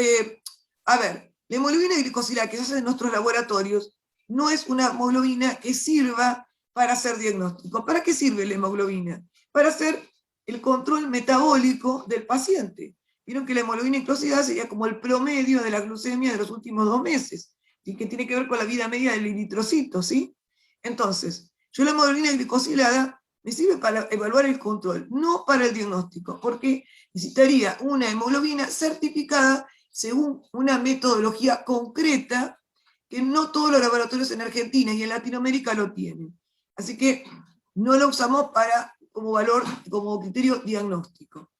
a ver, la hemoglobina glicosilada que se hace en nuestros laboratorios no es una hemoglobina que sirva para hacer diagnóstico. ¿Para qué sirve la hemoglobina? Para hacer el control metabólico del paciente. Vieron que la hemoglobina glicosilada sería como el promedio de la glucemia de los últimos 2 meses, y que tiene que ver con la vida media del eritrocito, ¿sí? Entonces, yo la hemoglobina glicosilada me sirve para evaluar el control, no para el diagnóstico, porque necesitaría una hemoglobina certificada según una metodología concreta que no todos los laboratorios en Argentina y en Latinoamérica lo tienen. Así que no lo usamos como valor, como criterio diagnóstico.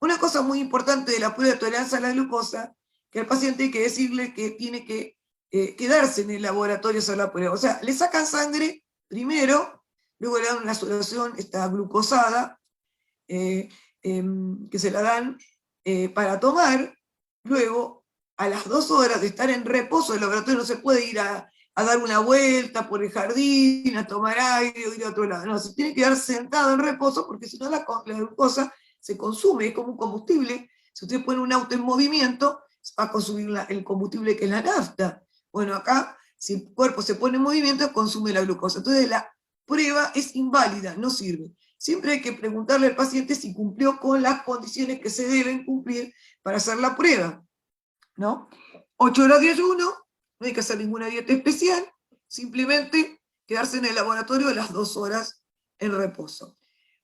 Una cosa muy importante de la prueba de tolerancia a la glucosa, que al paciente hay que decirle que tiene que quedarse en el laboratorio a hacer la prueba. O sea, le sacan sangre primero, luego le dan una solución esta glucosada, que se la dan para tomar, luego a las 2 horas de estar en reposo del laboratorio no se puede ir a a dar una vuelta por el jardín, a tomar aire o ir a otro lado. No, se tiene que quedar sentado en reposo porque si no la glucosa se consume, es como un combustible. Si usted pone un auto en movimiento, va a consumir el combustible que es la nafta. Bueno, acá, si el cuerpo se pone en movimiento, consume la glucosa. Entonces la prueba es inválida, no sirve. Siempre hay que preguntarle al paciente si cumplió con las condiciones que se deben cumplir para hacer la prueba, ¿no? 8 horas de ayuno, no hay que hacer ninguna dieta especial, simplemente quedarse en el laboratorio las 2 horas en reposo.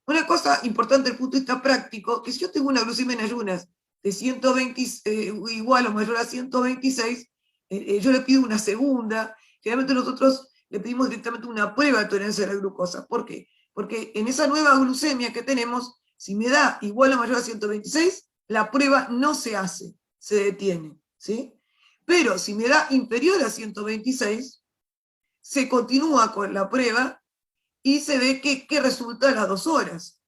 Una cosa importante desde el punto de vista práctico, que si yo tengo una glucemia en ayunas de 120, igual o mayor a 126, yo le pido una segunda. Generalmente nosotros le pedimos directamente una prueba de tolerancia a la glucosa. ¿Por qué? Porque en esa nueva glucemia que tenemos, si me da igual o mayor a 126, la prueba no se hace, se detiene, ¿sí? Pero si me da inferior a 126, se continúa con la prueba y se ve que resulta a las 2 horas.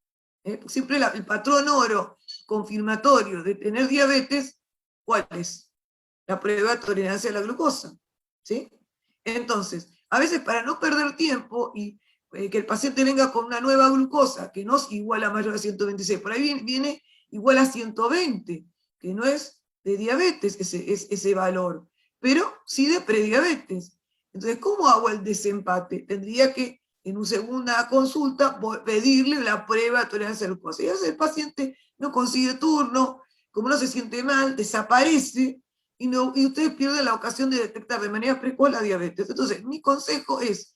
Siempre el patrón oro confirmatorio de tener diabetes, ¿cuál es? La prueba de tolerancia a la glucosa, ¿sí? Entonces, a veces para no perder tiempo y que el paciente venga con una nueva glucosa, que no es igual a mayor a 126, por ahí viene igual a 120, que no es de diabetes ese valor, pero sí de prediabetes. Entonces, ¿cómo hago el desempate? Tendría que, en una segunda consulta, pedirle la prueba de tolerancia a la glucosa. Y a veces el paciente no consigue turno, como no se siente mal, desaparece, y ustedes pierden la ocasión de detectar de manera precoz la diabetes. Entonces, mi consejo es,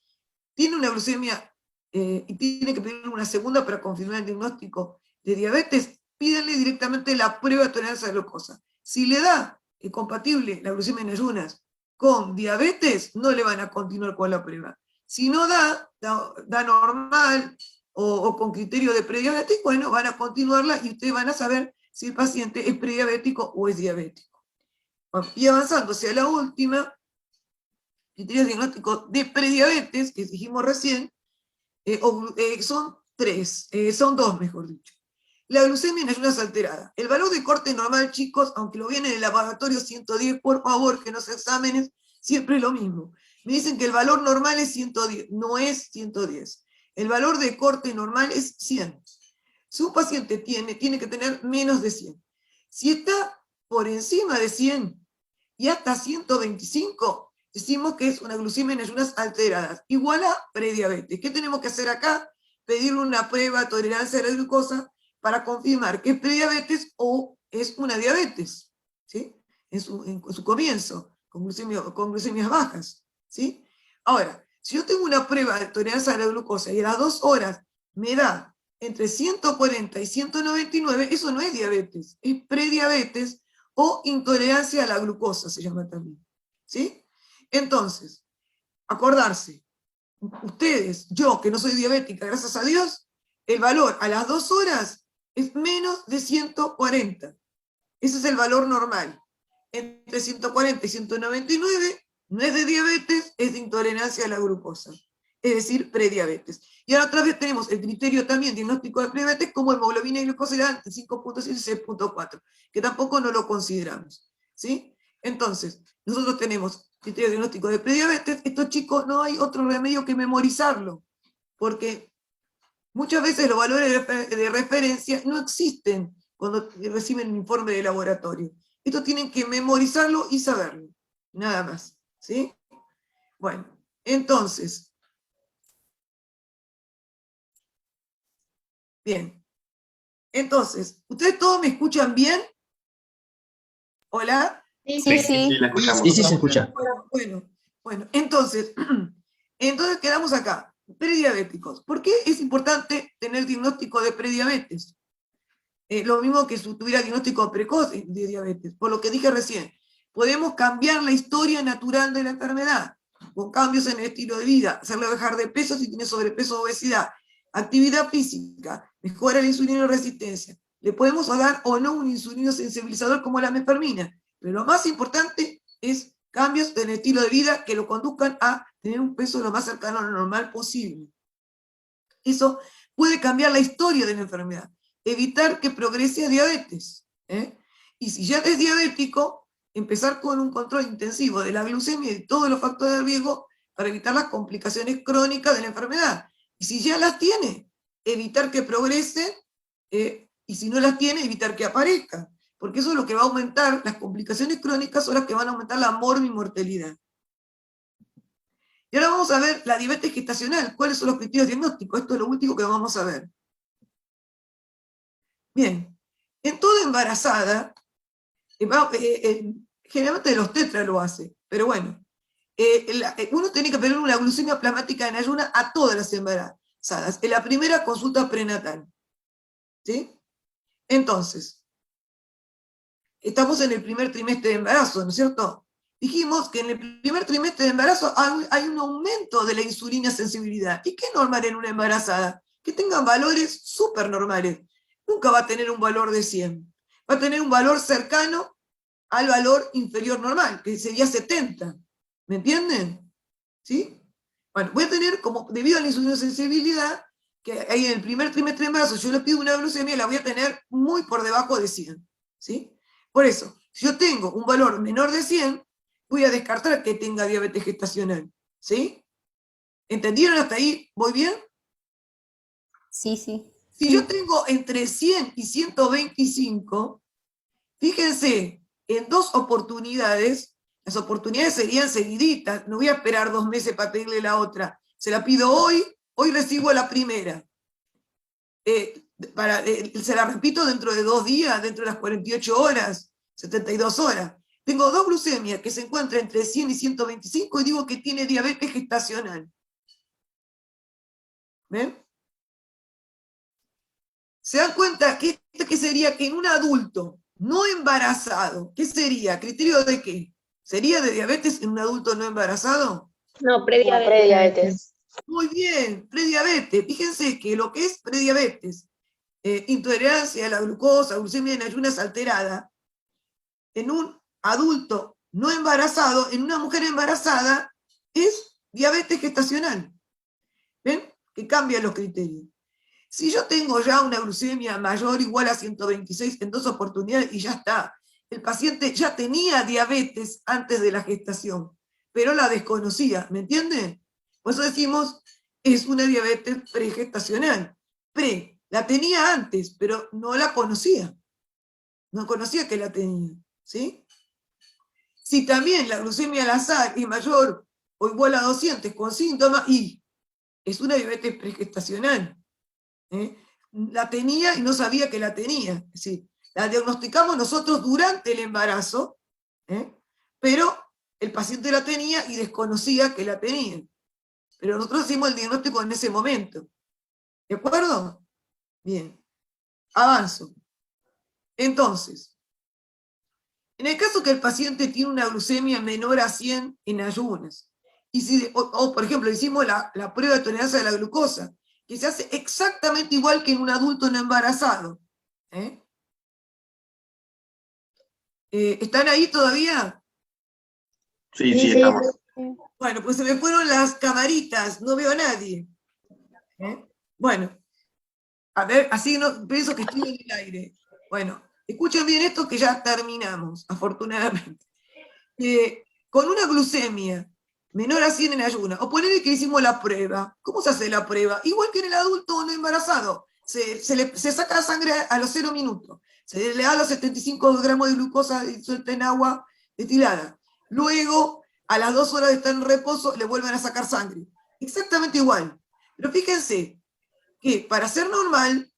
tiene una glucemia y tiene que pedir una segunda para confirmar el diagnóstico de diabetes, pídenle directamente la prueba de tolerancia a la glucosa. Si le da compatible la glucemia en ayunas con diabetes, no le van a continuar con la prueba. Si no da normal o con criterio de prediabetes, bueno, van a continuarla y ustedes van a saber si el paciente es prediabético o es diabético. Y avanzando hacia la última, criterios diagnósticos de prediabetes, que dijimos recién, son 3, son 2 mejor dicho. La glucemia en ayunas alterada. El valor de corte normal, chicos, aunque lo viene en el laboratorio 110, por favor, que los exámenes, siempre es lo mismo. Me dicen que el valor normal es 110, no es 110. El valor de corte normal es 100. Si un paciente tiene que tener menos de 100. Si está por encima de 100 y hasta 125, decimos que es una glucemia en ayunas alteradas, igual a prediabetes. ¿Qué tenemos que hacer acá? Pedirle una prueba de tolerancia a la glucosa para confirmar que es prediabetes o es una diabetes, ¿sí? En su comienzo, con glucemias bajas, ¿sí? Ahora, si yo tengo una prueba de tolerancia a la glucosa y a las 2 horas me da entre 140 y 199, eso no es diabetes, es prediabetes o intolerancia a la glucosa, se llama también, ¿sí? Entonces, acordarse, ustedes, yo que no soy diabética, gracias a Dios, el valor a las 2 horas es menos de 140. Ese es el valor normal. Entre 140 y 199 no es de diabetes, es de intolerancia a la glucosa, es decir, prediabetes. Y ahora otra vez tenemos el criterio también diagnóstico de prediabetes como hemoglobina y glucosilada entre 5.6 y 6.4, que tampoco no lo consideramos, ¿sí? Entonces, nosotros tenemos criterio diagnóstico de prediabetes. Estos chicos no hay otro remedio que memorizarlo, porque muchas veces los valores de referencia no existen cuando reciben un informe de laboratorio. Esto tienen que memorizarlo y saberlo, nada más, ¿sí? Bueno, entonces, bien. Entonces, ¿ustedes todos me escuchan bien? ¿Hola? Sí, Sí, sí. la escuchamos. Sí, sí, se escucha. Bueno, entonces quedamos acá, prediabéticos. ¿Por qué es importante tener diagnóstico de prediabetes? Lo mismo que si tuviera diagnóstico precoz de diabetes, por lo que dije recién, podemos cambiar la historia natural de la enfermedad, con cambios en el estilo de vida, hacerle bajar de peso si tiene sobrepeso o obesidad, actividad física, mejora la insulina resistencia. Le podemos dar o no un insulino sensibilizador como la metformina, pero lo más importante es cambios en el estilo de vida que lo conduzcan a tener un peso lo más cercano a lo normal posible. Eso puede cambiar la historia de la enfermedad, evitar que progrese a diabetes. Y si ya es diabético, empezar con un control intensivo de la glucemia y de todos los factores de riesgo para evitar las complicaciones crónicas de la enfermedad. Y si ya las tiene, evitar que progrese, y si no las tiene, evitar que aparezca. Porque eso es lo que va a aumentar, las complicaciones crónicas son las que van a aumentar la morbimortalidad. Y ahora vamos a ver la diabetes gestacional. ¿Cuáles son los criterios diagnósticos? Esto es lo último que vamos a ver. Bien, en toda embarazada, generalmente los tetras lo hace, pero bueno, uno tiene que pedir una glucemia plasmática en ayuna a todas las embarazadas, en la primera consulta prenatal. ¿Sí? Entonces, estamos en el primer trimestre de embarazo, ¿no es cierto? Dijimos que en el primer trimestre de embarazo hay un aumento de la insulina sensibilidad. ¿Y qué es normal en una embarazada? Que tengan valores súper normales. Nunca va a tener un valor de 100. Va a tener un valor cercano al valor inferior normal, que sería 70. ¿Me entienden? ¿Sí? Bueno, voy a tener, como debido a la insulinosensibilidad, que hay en el primer trimestre de embarazo, yo le pido una glucemia, la voy a tener muy por debajo de 100. ¿Sí? Por eso, si yo tengo un valor menor de 100, voy a descartar que tenga diabetes gestacional. ¿Sí? ¿Entendieron hasta ahí? ¿Voy bien? Sí, sí. Si yo tengo entre 100 y 125, fíjense, en 2 oportunidades, las oportunidades serían seguiditas, no voy a esperar 2 meses para pedirle la otra. Se la pido hoy recibo la primera. Se la repito dentro de 2 días, dentro de las 48 horas, 72 horas. Tengo 2 glucemias que se encuentran entre 100 y 125 y digo que tiene diabetes gestacional. ¿Ven? ¿Se dan cuenta que esto que sería que en un adulto no embarazado, ¿qué sería? ¿Criterio de qué? ¿Sería de diabetes en un adulto no embarazado? No, prediabetes. Muy bien, prediabetes. Fíjense que lo que es prediabetes, intolerancia a la glucosa, glucemia en ayunas alterada, en un adulto no embarazado, en una mujer embarazada, es diabetes gestacional. ¿Ven? Que cambian los criterios. Si yo tengo ya una glucemia mayor o igual a 126 en 2 oportunidades y ya está, el paciente ya tenía diabetes antes de la gestación, pero la desconocía, ¿me entiende? Por eso decimos, es una diabetes pregestacional. La tenía antes, pero no la conocía. No conocía que la tenía, ¿sí? Si también la glucemia al azar es mayor o igual a 200 con síntomas, y es una diabetes pregestacional. La tenía y no sabía que la tenía. Es decir, la diagnosticamos nosotros durante el embarazo, pero el paciente la tenía y desconocía que la tenía. Pero nosotros hicimos el diagnóstico en ese momento. ¿De acuerdo? Bien. Avanzo. Entonces, en el caso que el paciente tiene una glucemia menor a 100 en ayunas, y si, por ejemplo, hicimos la prueba de tolerancia a la glucosa, que se hace exactamente igual que en un adulto no embarazado. ¿Están ahí todavía? Sí, sí, estamos. Bueno, pues se me fueron las camaritas, no veo a nadie. Bueno, a ver, así no pienso que estoy en el aire. Bueno, escuchen bien esto que ya terminamos, afortunadamente. Con una glucemia menor a 100 en ayuna, o ponerle que hicimos la prueba. ¿Cómo se hace la prueba? Igual que en el adulto no embarazado. Se saca la sangre a los 0 minutos. Se le da los 75 gramos de glucosa disuelta en agua destilada. Luego, a las 2 horas de estar en reposo, le vuelven a sacar sangre. Exactamente igual. Pero fíjense que para ser normal,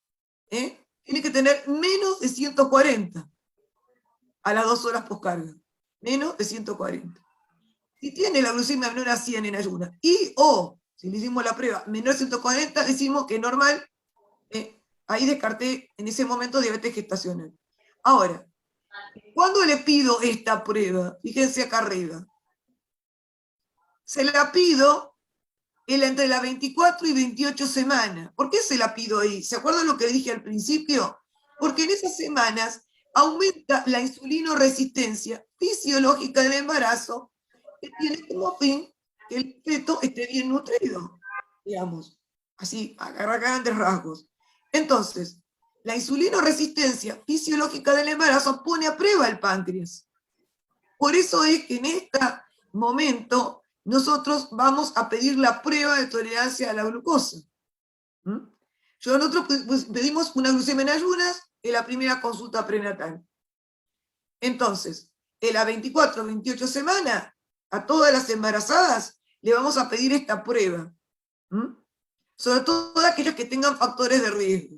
tiene que tener menos de 140 a las 2 horas poscarga. Menos de 140. Si tiene la glucemia menor a 100 en ayuna, si le hicimos la prueba menor a 140, decimos que normal, ahí descarté en ese momento diabetes gestacional. Ahora, ¿cuándo le pido esta prueba? Fíjense acá arriba. Se la pido entre las 24 y 28 semanas. ¿Por qué se la pido ahí? ¿Se acuerdan lo que dije al principio? Porque en esas semanas aumenta la insulinoresistencia fisiológica del embarazo, que tiene como fin que el feto esté bien nutrido, digamos, así, a grandes rasgos. Entonces, la insulinoresistencia fisiológica del embarazo pone a prueba el páncreas. Por eso es que en este momento nosotros vamos a pedir la prueba de tolerancia a la glucosa. Nosotros pedimos una glucemia en ayunas en la primera consulta prenatal. Entonces, en la 24 o 28 semanas, a todas las embarazadas le vamos a pedir esta prueba. Sobre todo aquellas que tengan factores de riesgo.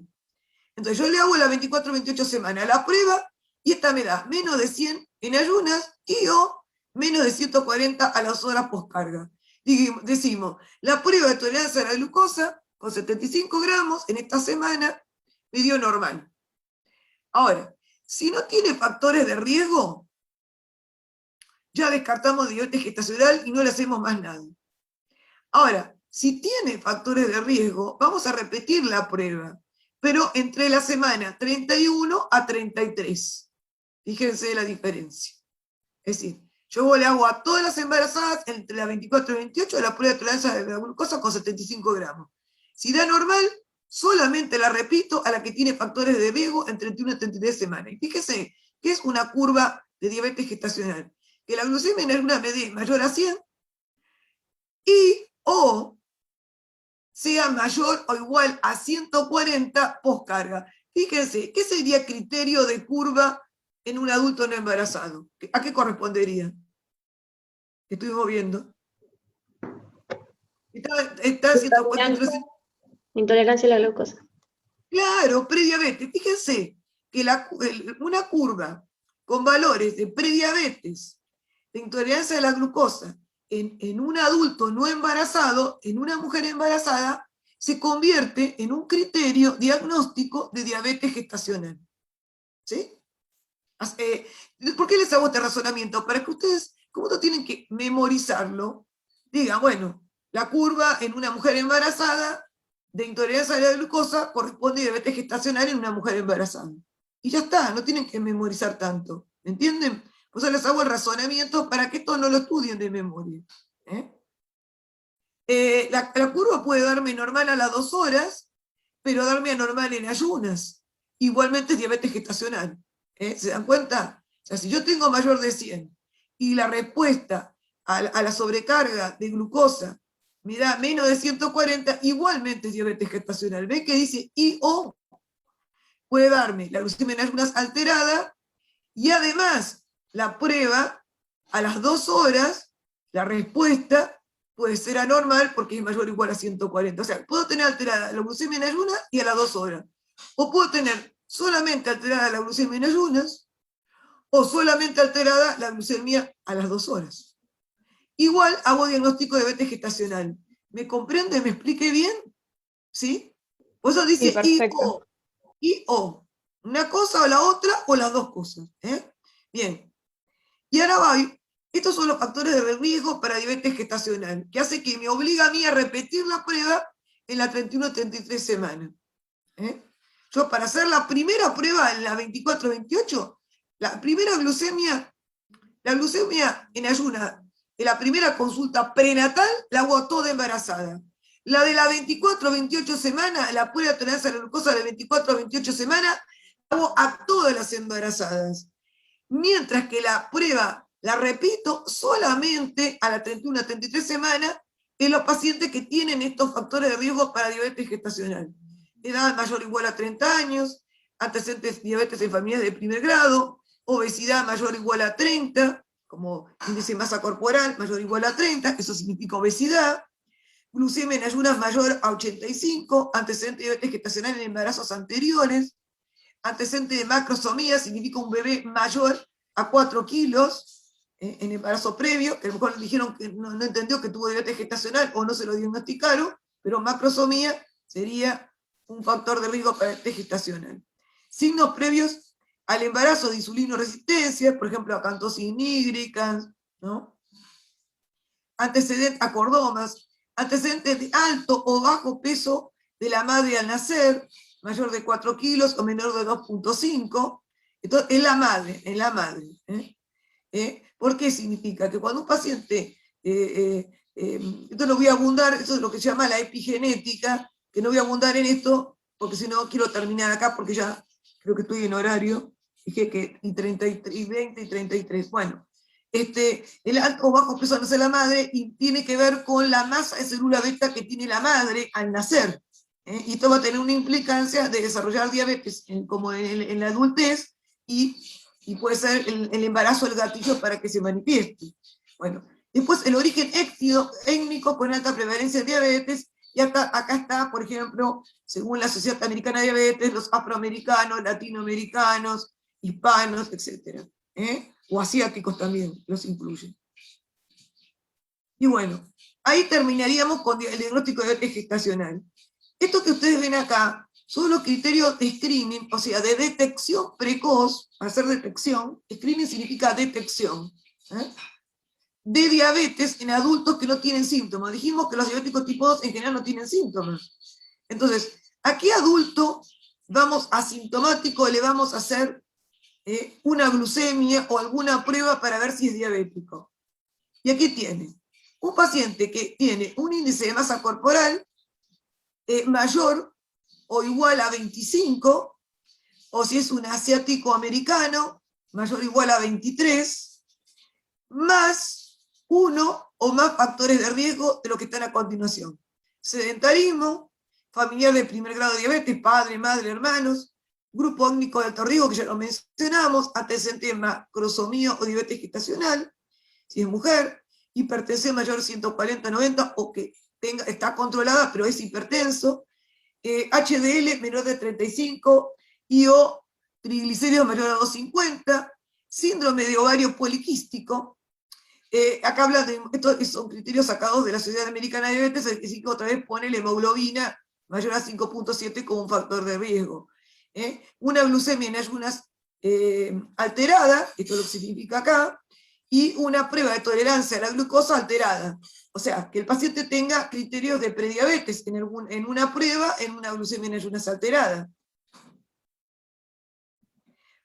Entonces yo le hago la 24 o 28 semanas la prueba, y esta me da menos de 100 en ayunas y o menos de 140 a las horas postcarga. Decimos, la prueba de tolerancia a la glucosa con 75 gramos en esta semana me dio normal. Ahora, si no tiene factores de riesgo, ya descartamos diabetes gestacional y no le hacemos más nada. Ahora, si tiene factores de riesgo, vamos a repetir la prueba, pero entre la semana 31 a 33. Fíjense la diferencia. Es decir, yo le hago a todas las embarazadas entre las 24 y 28 la prueba de tolerancia de la glucosa con 75 gramos. Si da normal, solamente la repito a la que tiene factores de riesgo en 31 y 33 semanas. Y fíjese que es una curva de diabetes gestacional, que la glucemia en ayunas me dé mayor a 100 y o sea mayor o igual a 140 postcarga. Fíjense, ¿qué sería criterio de curva en un adulto no embarazado? ¿A qué correspondería? Estuvimos viendo. Está 140. Intolerancia a la glucosa. Claro, prediabetes. Fíjense que una curva con valores de prediabetes, de intolerancia a la glucosa, en un adulto no embarazado, en una mujer embarazada, se convierte en un criterio diagnóstico de diabetes gestacional. ¿Sí? ¿Por qué les hago este razonamiento? Para que ustedes, como no tienen que memorizarlo, digan, bueno, la curva en una mujer embarazada de intolerancia a la glucosa corresponde a diabetes gestacional en una mujer embarazada. Y ya está, no tienen que memorizar tanto. ¿Entienden? Pues les hago el razonamiento para que esto no lo estudien de memoria. La curva puede darme normal a las 2 horas, pero darme anormal en ayunas. Igualmente es diabetes gestacional. ¿Se dan cuenta? O sea, si yo tengo mayor de 100 y la respuesta a la sobrecarga de glucosa me da menos de 140, igualmente es diabetes gestacional. ¿Ven que dice I o? Puede darme la glucemia en ayunas alterada y además la prueba a las 2 horas, la respuesta puede ser anormal porque es mayor o igual a 140. O sea, puedo tener alterada la glucemia en ayunas y a las 2 horas. O puedo tener solamente alterada la glucemia en ayunas o solamente alterada la glucemia a las 2 horas. Igual hago diagnóstico de diabetes gestacional. ¿Me comprende? ¿Me expliqué bien? ¿Sí? Por eso dice perfecto. I-O. Una cosa o la otra o las dos cosas. Bien. Y ahora voy. Estos son los factores de riesgo para diabetes gestacional, que hace que me obliga a mí a repetir la prueba en la 31 o 33 semanas. Yo para hacer la primera prueba en la 24-28, la primera glucemia, la glucemia en ayuna, en la primera consulta prenatal, la hago toda embarazada. La de la 24-28 semanas, la prueba de tolerancia a la glucosa de 24-28 semanas, la hago a todas las embarazadas. Mientras que la prueba la repito solamente a la 31-33 semanas en los pacientes que tienen estos factores de riesgo para diabetes gestacional. Edad mayor o igual a 30 años, antecedentes de diabetes en familias de primer grado, obesidad mayor o igual a 30, como índice de masa corporal mayor o igual a 30, eso significa obesidad, glucemia en ayunas mayor a 85, antecedente de diabetes gestacional en embarazos anteriores, antecedente de macrosomía, significa un bebé mayor a 4 kilos, en embarazo previo, que a lo mejor le dijeron que no entendió que tuvo diabetes gestacional o no se lo diagnosticaron, pero macrosomía sería un factor de riesgo para diabetes gestacional. Signos previos al embarazo de insulinoresistencia, por ejemplo, acantosis nigricans, ¿no? Antecedentes, acordomas, antecedentes de alto o bajo peso de la madre al nacer, mayor de 4 kilos o menor de 2.5, entonces en la madre. ¿Por qué significa? Que cuando un paciente, esto lo voy a abundar, eso es lo que se llama la epigenética, que no voy a abundar en esto, porque si no quiero terminar acá, porque ya creo que estoy en horario, dije que y 20 y 33, bueno, el alto o bajo peso al nacer la madre, y tiene que ver con la masa de célula beta que tiene la madre al nacer. Y esto va a tener una implicancia de desarrollar diabetes como en la adultez, y puede ser el embarazo el gatillo para que se manifieste. Bueno, después el origen étnico con alta prevalencia de diabetes, y acá está, por ejemplo, según la Sociedad Americana de Diabetes, los afroamericanos, latinoamericanos, hispanos, etc. O asiáticos también los incluyen. Y bueno, ahí terminaríamos con el diagnóstico de diabetes gestacional. Esto que ustedes ven acá son los criterios de screening, o sea, de detección precoz, para hacer detección. Screening significa detección, de diabetes en adultos que no tienen síntomas. Dijimos que los diabéticos tipo 2 en general no tienen síntomas. Entonces, ¿a qué adulto vamos asintomático le vamos a hacer una glucemia o alguna prueba para ver si es diabético? Y aquí tiene un paciente que tiene un índice de masa corporal mayor o igual a 25, o si es un asiático americano, mayor o igual a 23, más uno o más factores de riesgo de los que están a continuación. Sedentarismo, familiar de primer grado de diabetes, padre, madre, hermanos, grupo étnico de alto riesgo, que ya lo mencionamos, antecedente macrosomía o diabetes gestacional, si es mujer, hipertensión mayor de 140-90 o que está controlada pero es hipertenso, HDL menor de 35 y o triglicéridos mayor a 250, síndrome de ovario poliquístico. Acá habla de, estos son criterios sacados de la Sociedad Americana de Diabetes, el que sí que otra vez pone la hemoglobina mayor a 5.7 como un factor de riesgo. Una glucemia en ayunas alterada, esto es lo que significa acá, y una prueba de tolerancia a la glucosa alterada. O sea, que el paciente tenga criterios de prediabetes en una prueba, en una glucemia en ayunas alterada.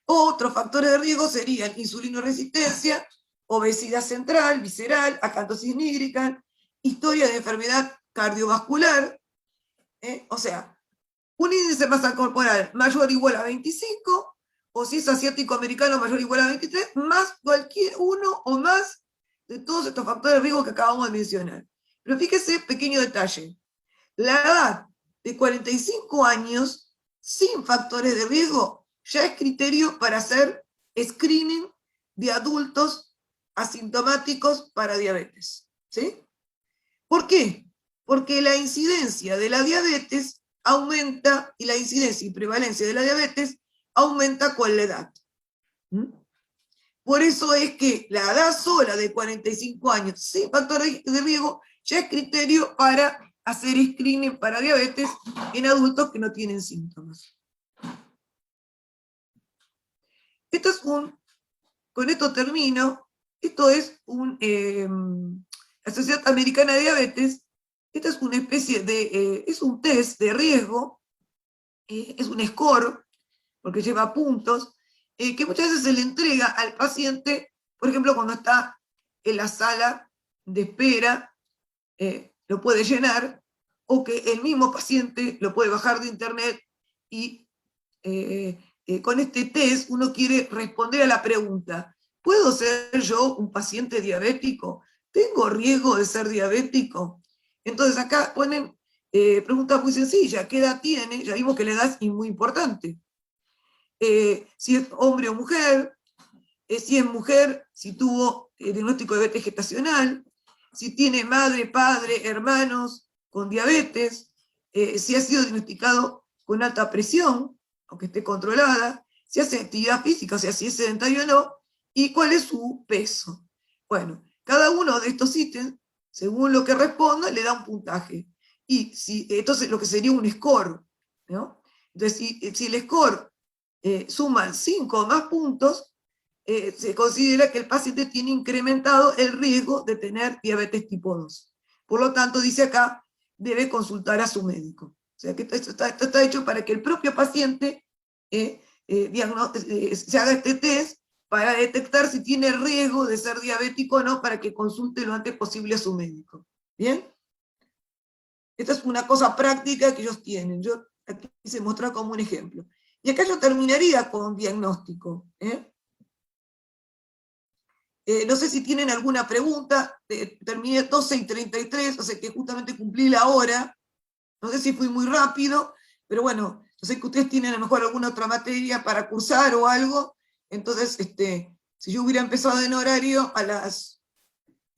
Otros factores de riesgo serían insulinoresistencia, obesidad central, visceral, acantosis nígrica, historia de enfermedad cardiovascular, o sea, un índice de masa corporal mayor o igual a 25, o si es asiático-americano mayor o igual a 23, más cualquier uno o más de todos estos factores de riesgo que acabamos de mencionar. Pero fíjese, pequeño detalle, la edad de 45 años sin factores de riesgo ya es criterio para hacer screening de adultos asintomáticos para diabetes. ¿Sí? ¿Por qué? Porque la incidencia de la diabetes aumenta, y la incidencia y prevalencia de la diabetes aumenta con la edad. Por eso es que la edad sola de 45 años sin factor de riesgo ya es criterio para hacer screening para diabetes en adultos que no tienen síntomas. Esto es con esto termino, esto es la Sociedad Americana de Diabetes. Esta es una especie de, es un test de riesgo, es un score, porque lleva puntos, que muchas veces se le entrega al paciente, por ejemplo, cuando está en la sala de espera, lo puede llenar, o que el mismo paciente lo puede bajar de internet y con este test uno quiere responder a la pregunta, ¿puedo ser yo un paciente diabético? ¿Tengo riesgo de ser diabético? Entonces acá ponen preguntas muy sencillas, ¿qué edad tiene? Ya vimos que la edad es muy importante. Si es hombre o mujer, si es mujer, si tuvo diagnóstico de diabetes gestacional, si tiene madre, padre, hermanos con diabetes, si ha sido diagnosticado con alta presión, aunque esté controlada, si hace actividad física, o sea, si es sedentario o no, y cuál es su peso. Bueno, cada uno de estos ítems, según lo que responda, le da un puntaje. Y entonces lo que sería un score, ¿no? Entonces, si el score suman 5 o más puntos, se considera que el paciente tiene incrementado el riesgo de tener diabetes tipo 2. Por lo tanto, dice acá, debe consultar a su médico. O sea, que esto está hecho para que el propio paciente se haga este test para detectar si tiene riesgo de ser diabético o no, para que consulte lo antes posible a su médico. ¿Bien? Esta es una cosa práctica que ellos tienen. Yo aquí se muestra como un ejemplo. Y acá yo terminaría con un diagnóstico. No sé si tienen alguna pregunta. Terminé 12:33, o sea que justamente cumplí la hora. No sé si fui muy rápido, pero bueno, yo sé que ustedes tienen a lo mejor alguna otra materia para cursar o algo. Entonces, si yo hubiera empezado en horario a las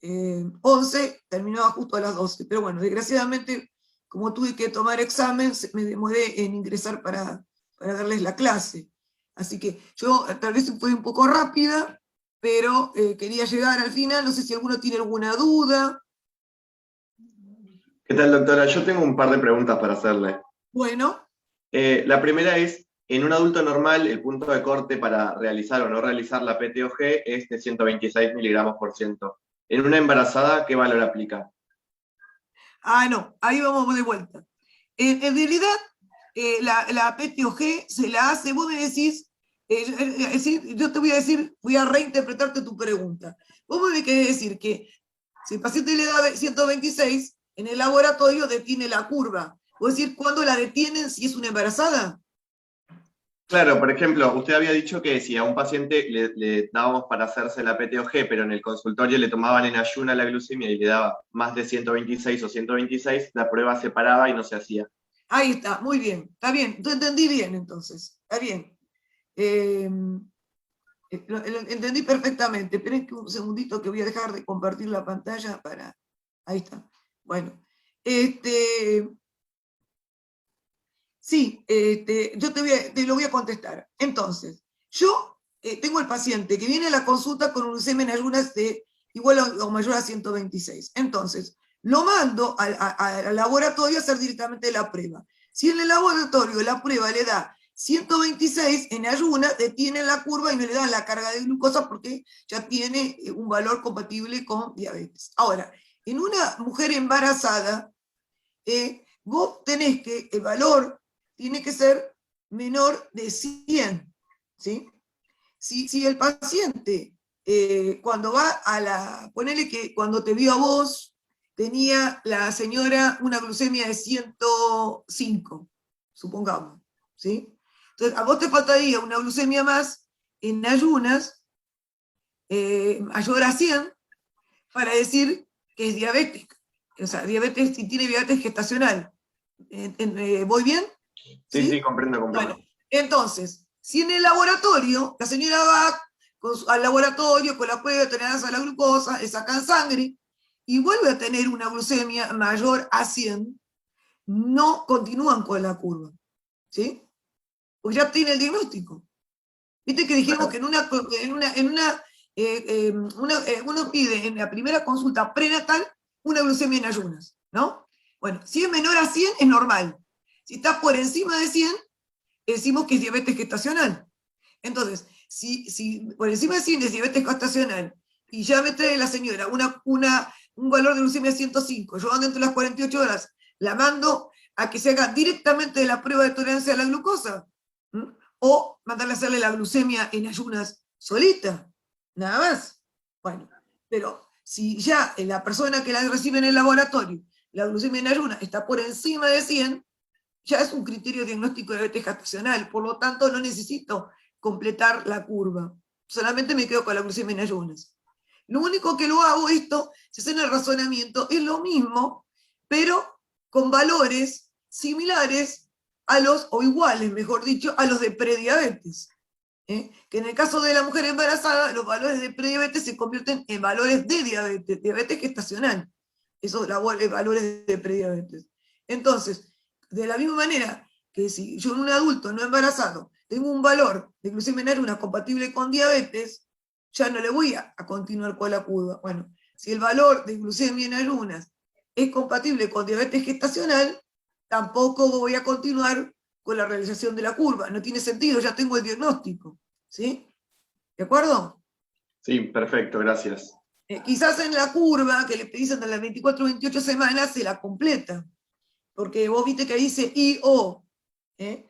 11, terminaba justo a las 12. Pero bueno, desgraciadamente, como tuve que tomar examen, me demoré en ingresar para darles la clase. Así que yo tal vez fui un poco rápida, pero quería llegar al final. No sé si alguno tiene alguna duda. ¿Qué tal, doctora? Yo tengo un par de preguntas para hacerle. Bueno, La primera es, en un adulto normal, el punto de corte para realizar o no realizar la PTOG es de 126 miligramos por ciento. En una embarazada, ¿qué valor aplica? no, ahí vamos de vuelta. En realidad, la PTOG se la hace, vos me decís, yo te voy a decir, voy a reinterpretarte tu pregunta. Vos me querés decir que si el paciente le da 126, en el laboratorio detiene la curva. ¿Vos decir cuándo la detienen si es una embarazada? Claro, por ejemplo, usted había dicho que si a un paciente le dábamos para hacerse la PTOG, pero en el consultorio le tomaban en ayuna la glucemia y le daba más de 126 o 126, la prueba se paraba y no se hacía. Ahí está, muy bien, está bien, tú entendí bien entonces, está bien. Lo entendí perfectamente. Esperen que un segundito que voy a dejar de compartir la pantalla para... Ahí está. Bueno. Sí, yo te lo voy a contestar. Entonces, yo tengo el paciente que viene a la consulta con un glucemia en ayunas de igual o mayor a 126. Entonces, lo mando al laboratorio a hacer directamente la prueba. Si en el laboratorio la prueba le da 126 en ayunas, detienen la curva y no le dan la carga de glucosa porque ya tiene un valor compatible con diabetes. Ahora, en una mujer embarazada, vos tenés que, el valor tiene que ser menor de 100, ¿sí? Si el paciente, cuando va a la, ponele que cuando te vio a vos, tenía la señora una glucemia de 105, supongamos, ¿sí? Entonces, a vos te faltaría una glucemia más en ayunas, mayor a 100, para decir que es diabética. O sea, diabetes, si tiene diabetes gestacional. ¿Voy bien? Sí, ¿Sí? sí, comprendo. Bueno, entonces, si en el laboratorio, la señora va al laboratorio con la prueba de tolerancia a la glucosa, le sacan sangre y vuelve a tener una glucemia mayor a 100, no continúan con la curva. ¿Sí? Porque ya tiene el diagnóstico. Viste que dijimos que uno pide en la primera consulta prenatal una glucemia en ayunas, ¿no? Bueno, si es menor a 100 es normal. Si está por encima de 100, decimos que es diabetes gestacional. Entonces, si por encima de 100 es diabetes gestacional y ya me trae la señora un valor de glucemia 105, yo ando entre las 48 horas, la mando a que se haga directamente la prueba de tolerancia a la glucosa, ¿m? O mandarle a hacerle la glucemia en ayunas solita, nada más. Bueno, pero si ya la persona que la recibe en el laboratorio, la glucemia en ayunas está por encima de 100, ya es un criterio diagnóstico de diabetes gestacional, por lo tanto no necesito completar la curva, solamente me quedo con la glucemia en ayunas. Lo único que lo hago esto, si hacen el razonamiento, es lo mismo, pero con valores similares a los, o iguales, mejor dicho, a los de prediabetes. Que en el caso de la mujer embarazada, los valores de prediabetes se convierten en valores de diabetes, diabetes gestacional, esos valores de prediabetes. Entonces, de la misma manera que si yo en un adulto no embarazado tengo un valor de glucemia en ayunas compatible con diabetes, ya no le voy a continuar con la curva. Bueno, si el valor de glucemia en ayunas es compatible con diabetes gestacional, tampoco voy a continuar con la realización de la curva. No tiene sentido, ya tengo el diagnóstico. ¿Sí? ¿De acuerdo? Sí, perfecto, gracias. Quizás en la curva que le pedís de las 24 o 28 semanas se la completa. Porque vos viste que dice I-O. O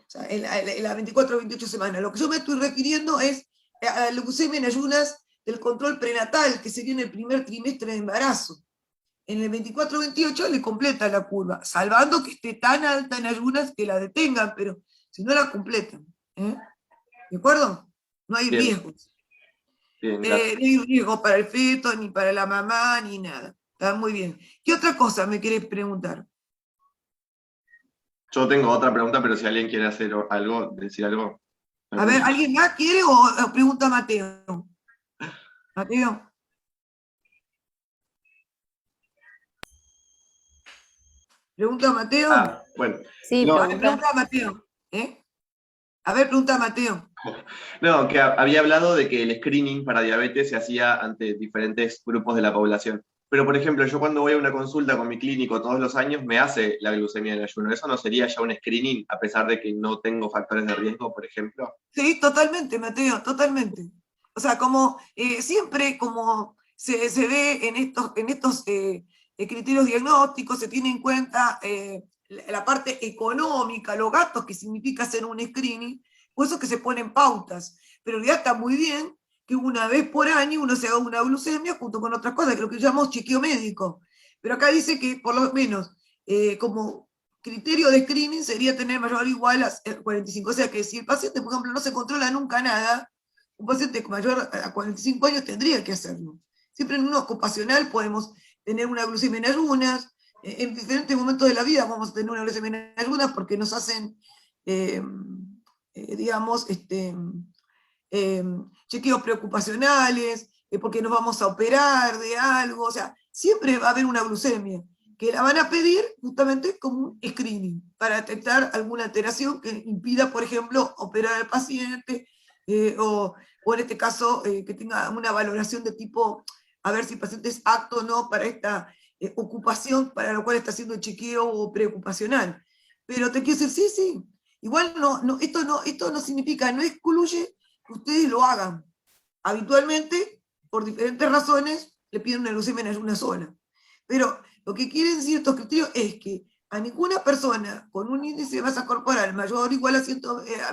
sea, en las 24 o 28 semanas. Lo que yo me estoy refiriendo es a la leucemia en ayunas del control prenatal, que sería en el primer trimestre de embarazo. En el 24-28 le completa la curva, salvando que esté tan alta en ayunas que la detengan, pero si no la completan. ¿De acuerdo? No hay Bien. riesgos. Bien, gracias. No hay riesgo para el feto, ni para la mamá, ni nada. Está muy bien. ¿Qué otra cosa me querés preguntar? Yo tengo otra pregunta, pero si alguien quiere hacer algo, decir algo. A ver, ¿alguien más quiere o pregunta Mateo? Mateo. ¿Pregunta Mateo? Ah, bueno. Sí, No, A ver, pregunta Mateo. ¿Eh? A ver, pregunta Mateo. no, que había hablado de que el screening para diabetes se hacía ante diferentes grupos de la población. Pero, por ejemplo, yo cuando voy a una consulta con mi clínico todos los años, me hace la glucemia en ayuno. ¿Eso no sería ya un screening, a pesar de que no tengo factores de riesgo, por ejemplo? Sí, totalmente, Mateo, totalmente. O sea, como siempre, como se ve en estos criterios diagnósticos, se tiene en cuenta la parte económica, los gastos que significa hacer un screening, por eso que se ponen pautas. Pero en realidad está muy bien que una vez por año uno se haga una glucemia junto con otras cosas, que es lo que llamamos chequeo médico. Pero acá dice que por lo menos como criterio de screening sería tener mayor o igual a 45. O sea que si el paciente, por ejemplo, no se controla nunca nada, un paciente mayor a 45 años tendría que hacerlo. Siempre en un ocupacional podemos tener una glucemia en ayunas, en diferentes momentos de la vida vamos a tener una glucemia en ayunas porque nos hacen, digamos, chequeos preocupacionales, porque nos vamos a operar de algo, o sea, siempre va a haber una glucemia, que la van a pedir justamente como un screening, para detectar alguna alteración que impida, por ejemplo, operar al paciente, o en este caso, que tenga una valoración de tipo, a ver si el paciente es apto o no para esta ocupación para la cual está haciendo el chequeo o preocupacional. Pero te quiero decir, sí, sí, igual esto no significa, no excluye que ustedes lo hagan. Habitualmente, por diferentes razones, le piden una glucemia en ayuna sola. Pero lo que quieren decir estos criterios es que a ninguna persona con un índice de masa corporal mayor o igual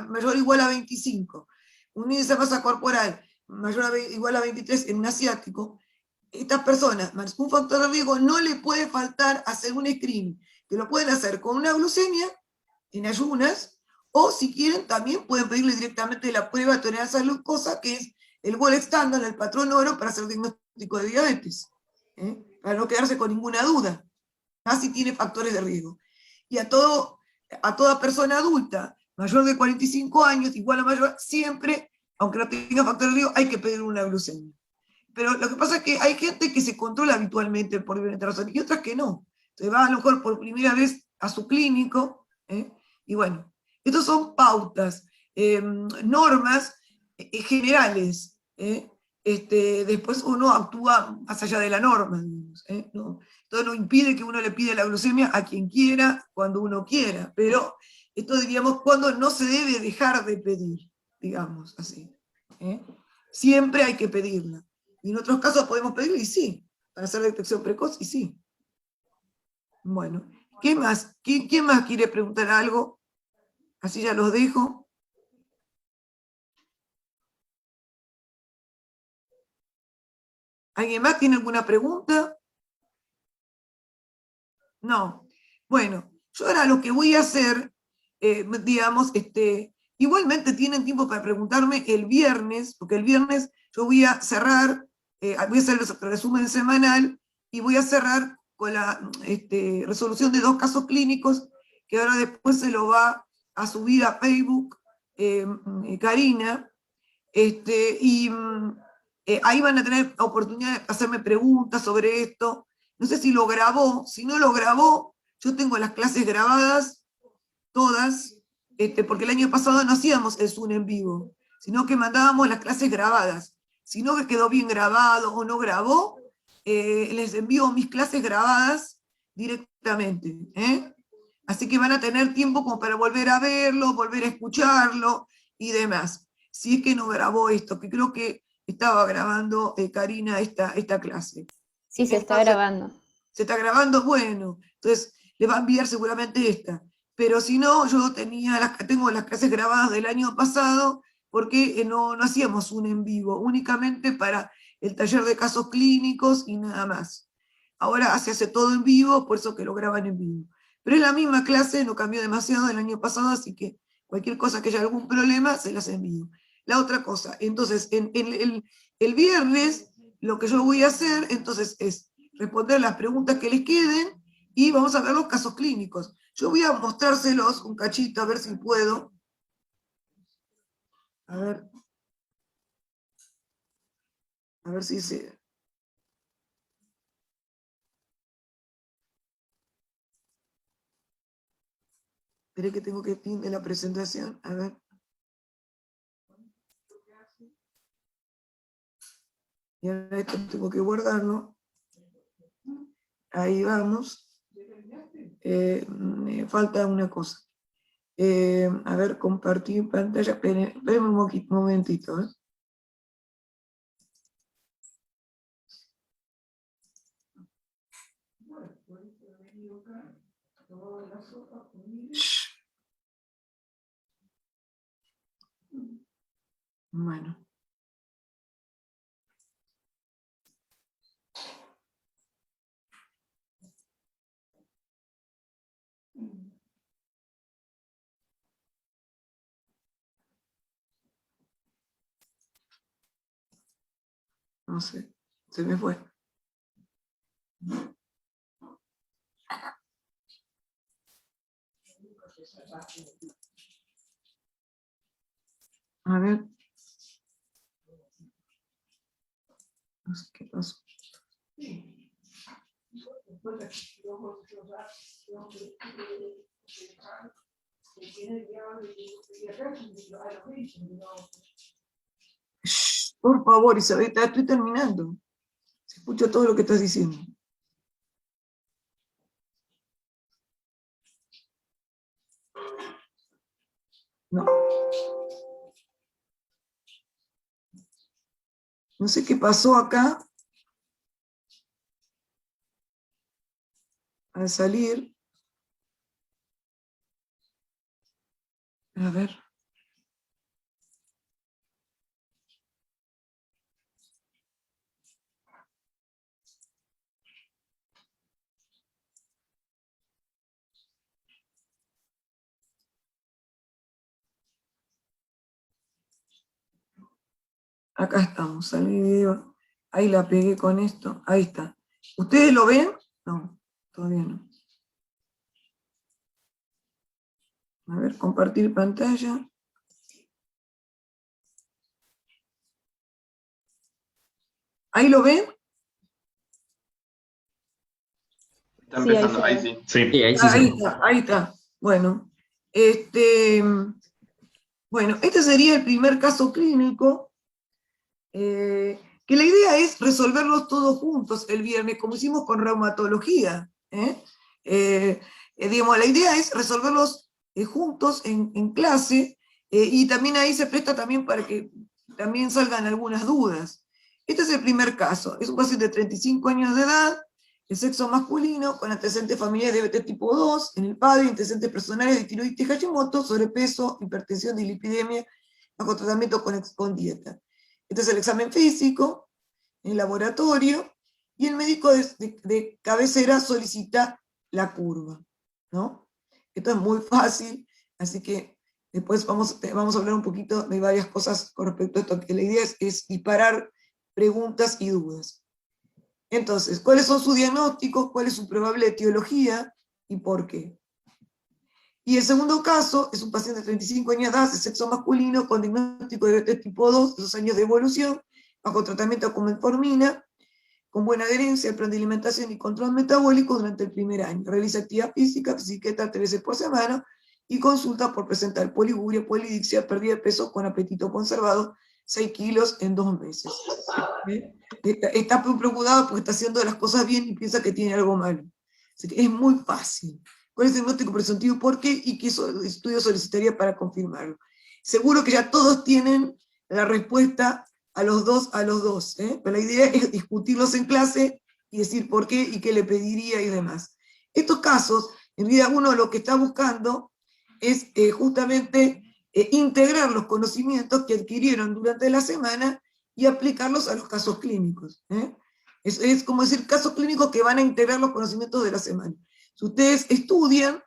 mayor o igual a 25, un índice de masa corporal mayor o igual a 23 en un asiático, estas personas, más un factor de riesgo, no le puede faltar hacer un screening, que lo pueden hacer con una glucemia en ayunas, o si quieren también pueden pedirle directamente la prueba de tolerancia a la glucosa, que es el gold standard, el patrón oro para hacer diagnóstico de diabetes, para no quedarse con ninguna duda, más si tiene factores de riesgo. Y a toda persona adulta, mayor de 45 años, igual a mayor, siempre, aunque no tenga factores de riesgo, hay que pedir una glucemia. Pero lo que pasa es que hay gente que se controla habitualmente por diferentes razones y otras que no. Se va a lo mejor por primera vez a su clínico, y bueno, estas son pautas, normas generales. Después uno actúa más allá de la norma, digamos, ¿no? Esto no impide que uno le pida la glucemia a quien quiera, cuando uno quiera, pero esto diríamos cuando no se debe dejar de pedir, digamos así. Siempre hay que pedirla. Y en otros casos podemos pedirlo y sí, para hacer detección precoz y sí. Bueno, ¿qué más? ¿Quién más quiere preguntar algo? Así ya los dejo. ¿Alguien más tiene alguna pregunta? No. Bueno, yo ahora lo que voy a hacer, digamos, igualmente tienen tiempo para preguntarme el viernes, porque el viernes yo voy a cerrar, voy a hacer el resumen semanal y voy a cerrar con la resolución de 2 casos clínicos, que ahora después se lo va a subir a Facebook Karina, y ahí van a tener oportunidad de hacerme preguntas sobre esto. No sé si lo grabó, si no lo grabó, yo tengo las clases grabadas, todas, porque el año pasado no hacíamos el Zoom en vivo, sino que mandábamos las clases grabadas. Si no quedó bien grabado o no grabó, les envío mis clases grabadas directamente. Así que van a tener tiempo como para volver a verlo, volver a escucharlo y demás. Si es que no grabó esto, que creo que estaba grabando Karina esta clase. Sí, se está grabando. ¿Se está grabando? Bueno, entonces le va a enviar seguramente esta. Pero si no, yo tengo las clases grabadas del año pasado, porque no hacíamos un en vivo, únicamente para el taller de casos clínicos y nada más. Ahora se hace todo en vivo, por eso que lo graban en vivo. Pero es la misma clase, no cambió demasiado del año pasado, así que cualquier cosa que haya algún problema, se las envío. La otra cosa, entonces, en El viernes lo que yo voy a hacer entonces es responder las preguntas que les queden y vamos a ver los casos clínicos. Yo voy a mostrárselos un cachito, a ver si puedo. A ver si se... Esperé que tengo que fin de la presentación. A ver. Y ahora esto tengo que guardarlo. Ahí vamos. Me falta una cosa. A ver, compartir pantalla. Espérenme un momentito. Shh. Bueno. No sé, se me fue. A ver. No sé qué pasó. Shh, por favor, Isabel, estoy terminando. Se escucha todo lo que estás diciendo. No. No sé qué pasó acá. Al salir. A ver. Acá estamos, salí video. Ahí la pegué con esto. Ahí está. ¿Ustedes lo ven? No, todavía no. A ver, compartir pantalla. ¿Ahí lo ven? Está Sí, ahí empezando, se ahí ve. sí. Sí, ahí sí se Ahí ve. está, ahí está. Bueno, bueno, este sería el primer caso clínico, que la idea es resolverlos todos juntos el viernes, como hicimos con reumatología. Digamos, la idea es resolverlos juntos en clase, y también ahí se presta también para que también salgan algunas dudas. Este es el primer caso. Es un paciente de 35 años de edad, de sexo masculino, con antecedentes familiares de diabetes tipo 2, en el padre, antecedentes personales de tiroides Hashimoto, sobrepeso, hipertensión, dislipidemia, bajo tratamiento con dieta. Este es el examen físico, el laboratorio, y el médico de cabecera solicita la curva, ¿no? Esto es muy fácil, así que después vamos a hablar un poquito de varias cosas con respecto a esto, que la idea es disparar preguntas y dudas. Entonces, ¿cuáles son sus diagnósticos? ¿Cuál es su probable etiología? ¿Y por qué? Y el segundo caso es un paciente de 35 años de edad, de sexo masculino, con diagnóstico de diabetes tipo 2, 2 años de evolución, bajo tratamiento con metformina, con buena adherencia al plan de alimentación y control metabólico durante el primer año. Realiza actividad física, bicicleta 3 veces por semana, y consulta por presentar poliguria, polidipsia, pérdida de peso con apetito conservado, 6 kilos en 2 meses. Está preocupado porque está haciendo las cosas bien y piensa que tiene algo malo. Así que es muy fácil. ¿Cuál es el diagnóstico presuntivo? ¿Por qué? ¿Y qué estudio solicitaría para confirmarlo? Seguro que ya todos tienen la respuesta a los dos, pero la idea es discutirlos en clase y decir por qué y qué le pediría y demás. Estos casos, en realidad uno lo que está buscando es justamente integrar los conocimientos que adquirieron durante la semana y aplicarlos a los casos clínicos. Es como decir, casos clínicos que van a integrar los conocimientos de la semana. Si ustedes estudian,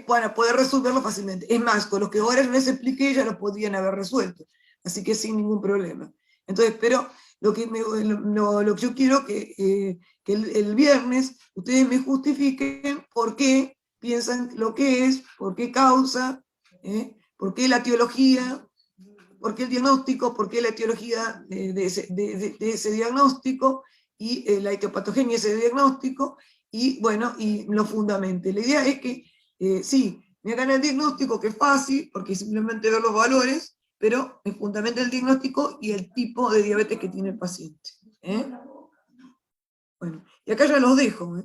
van a poder resolverlo fácilmente. Es más, con los que ahora les expliqué ya lo podrían haber resuelto. Así que sin ningún problema. Entonces, pero lo que yo quiero que el viernes ustedes me justifiquen por qué piensan lo que es, por qué causa, por qué la etiología, por qué el diagnóstico, por qué la etiología de ese diagnóstico y la etiopatogenia de ese diagnóstico, y bueno, y lo fundamente. La idea es que sí, me hagan el diagnóstico, que es fácil, porque simplemente ver los valores, pero me fundamenta el diagnóstico y el tipo de diabetes que tiene el paciente. Bueno, y acá ya los dejo.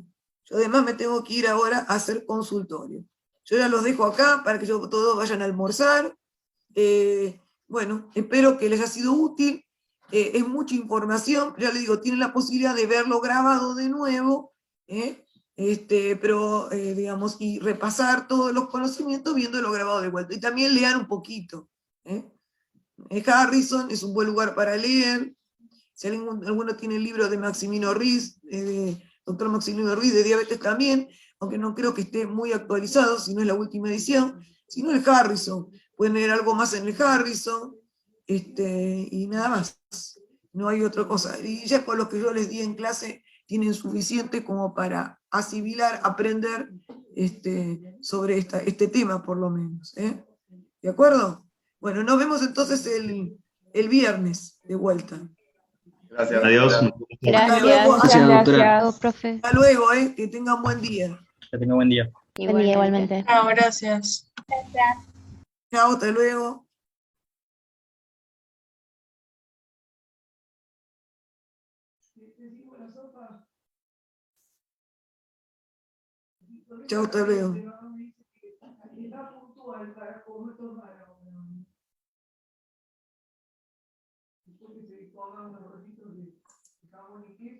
Yo además me tengo que ir ahora a hacer consultorio. Yo ya los dejo acá para que todos vayan a almorzar. Bueno, espero que les haya sido útil. Es mucha información, ya les digo, tienen la posibilidad de verlo grabado de nuevo, pero digamos, y repasar todos los conocimientos viéndolo grabado de vuelta. Y también lean un poquito. Harrison es un buen lugar para leer. Si alguno tiene el libro de Maximino Ruiz, doctor Maximino Ruiz de diabetes también, aunque no creo que esté muy actualizado, si no es la última edición, sino el Harrison. Pueden leer algo más en el Harrison, y nada más. No hay otra cosa. Y ya con lo que yo les di en clase, tienen suficiente como para asimilar, aprender sobre este tema, por lo menos. ¿De acuerdo? Bueno, nos vemos entonces el viernes de vuelta. Gracias. Adiós. Hasta luego. Gracias. Gracias, doctora. Chao, profe. Hasta luego, que tengan buen día. Que tenga buen día. Buen día, igualmente. Chao, gracias. Chao, hasta luego. Chao, hasta luego. Después que se pongan unos ratitos de jamón y queso.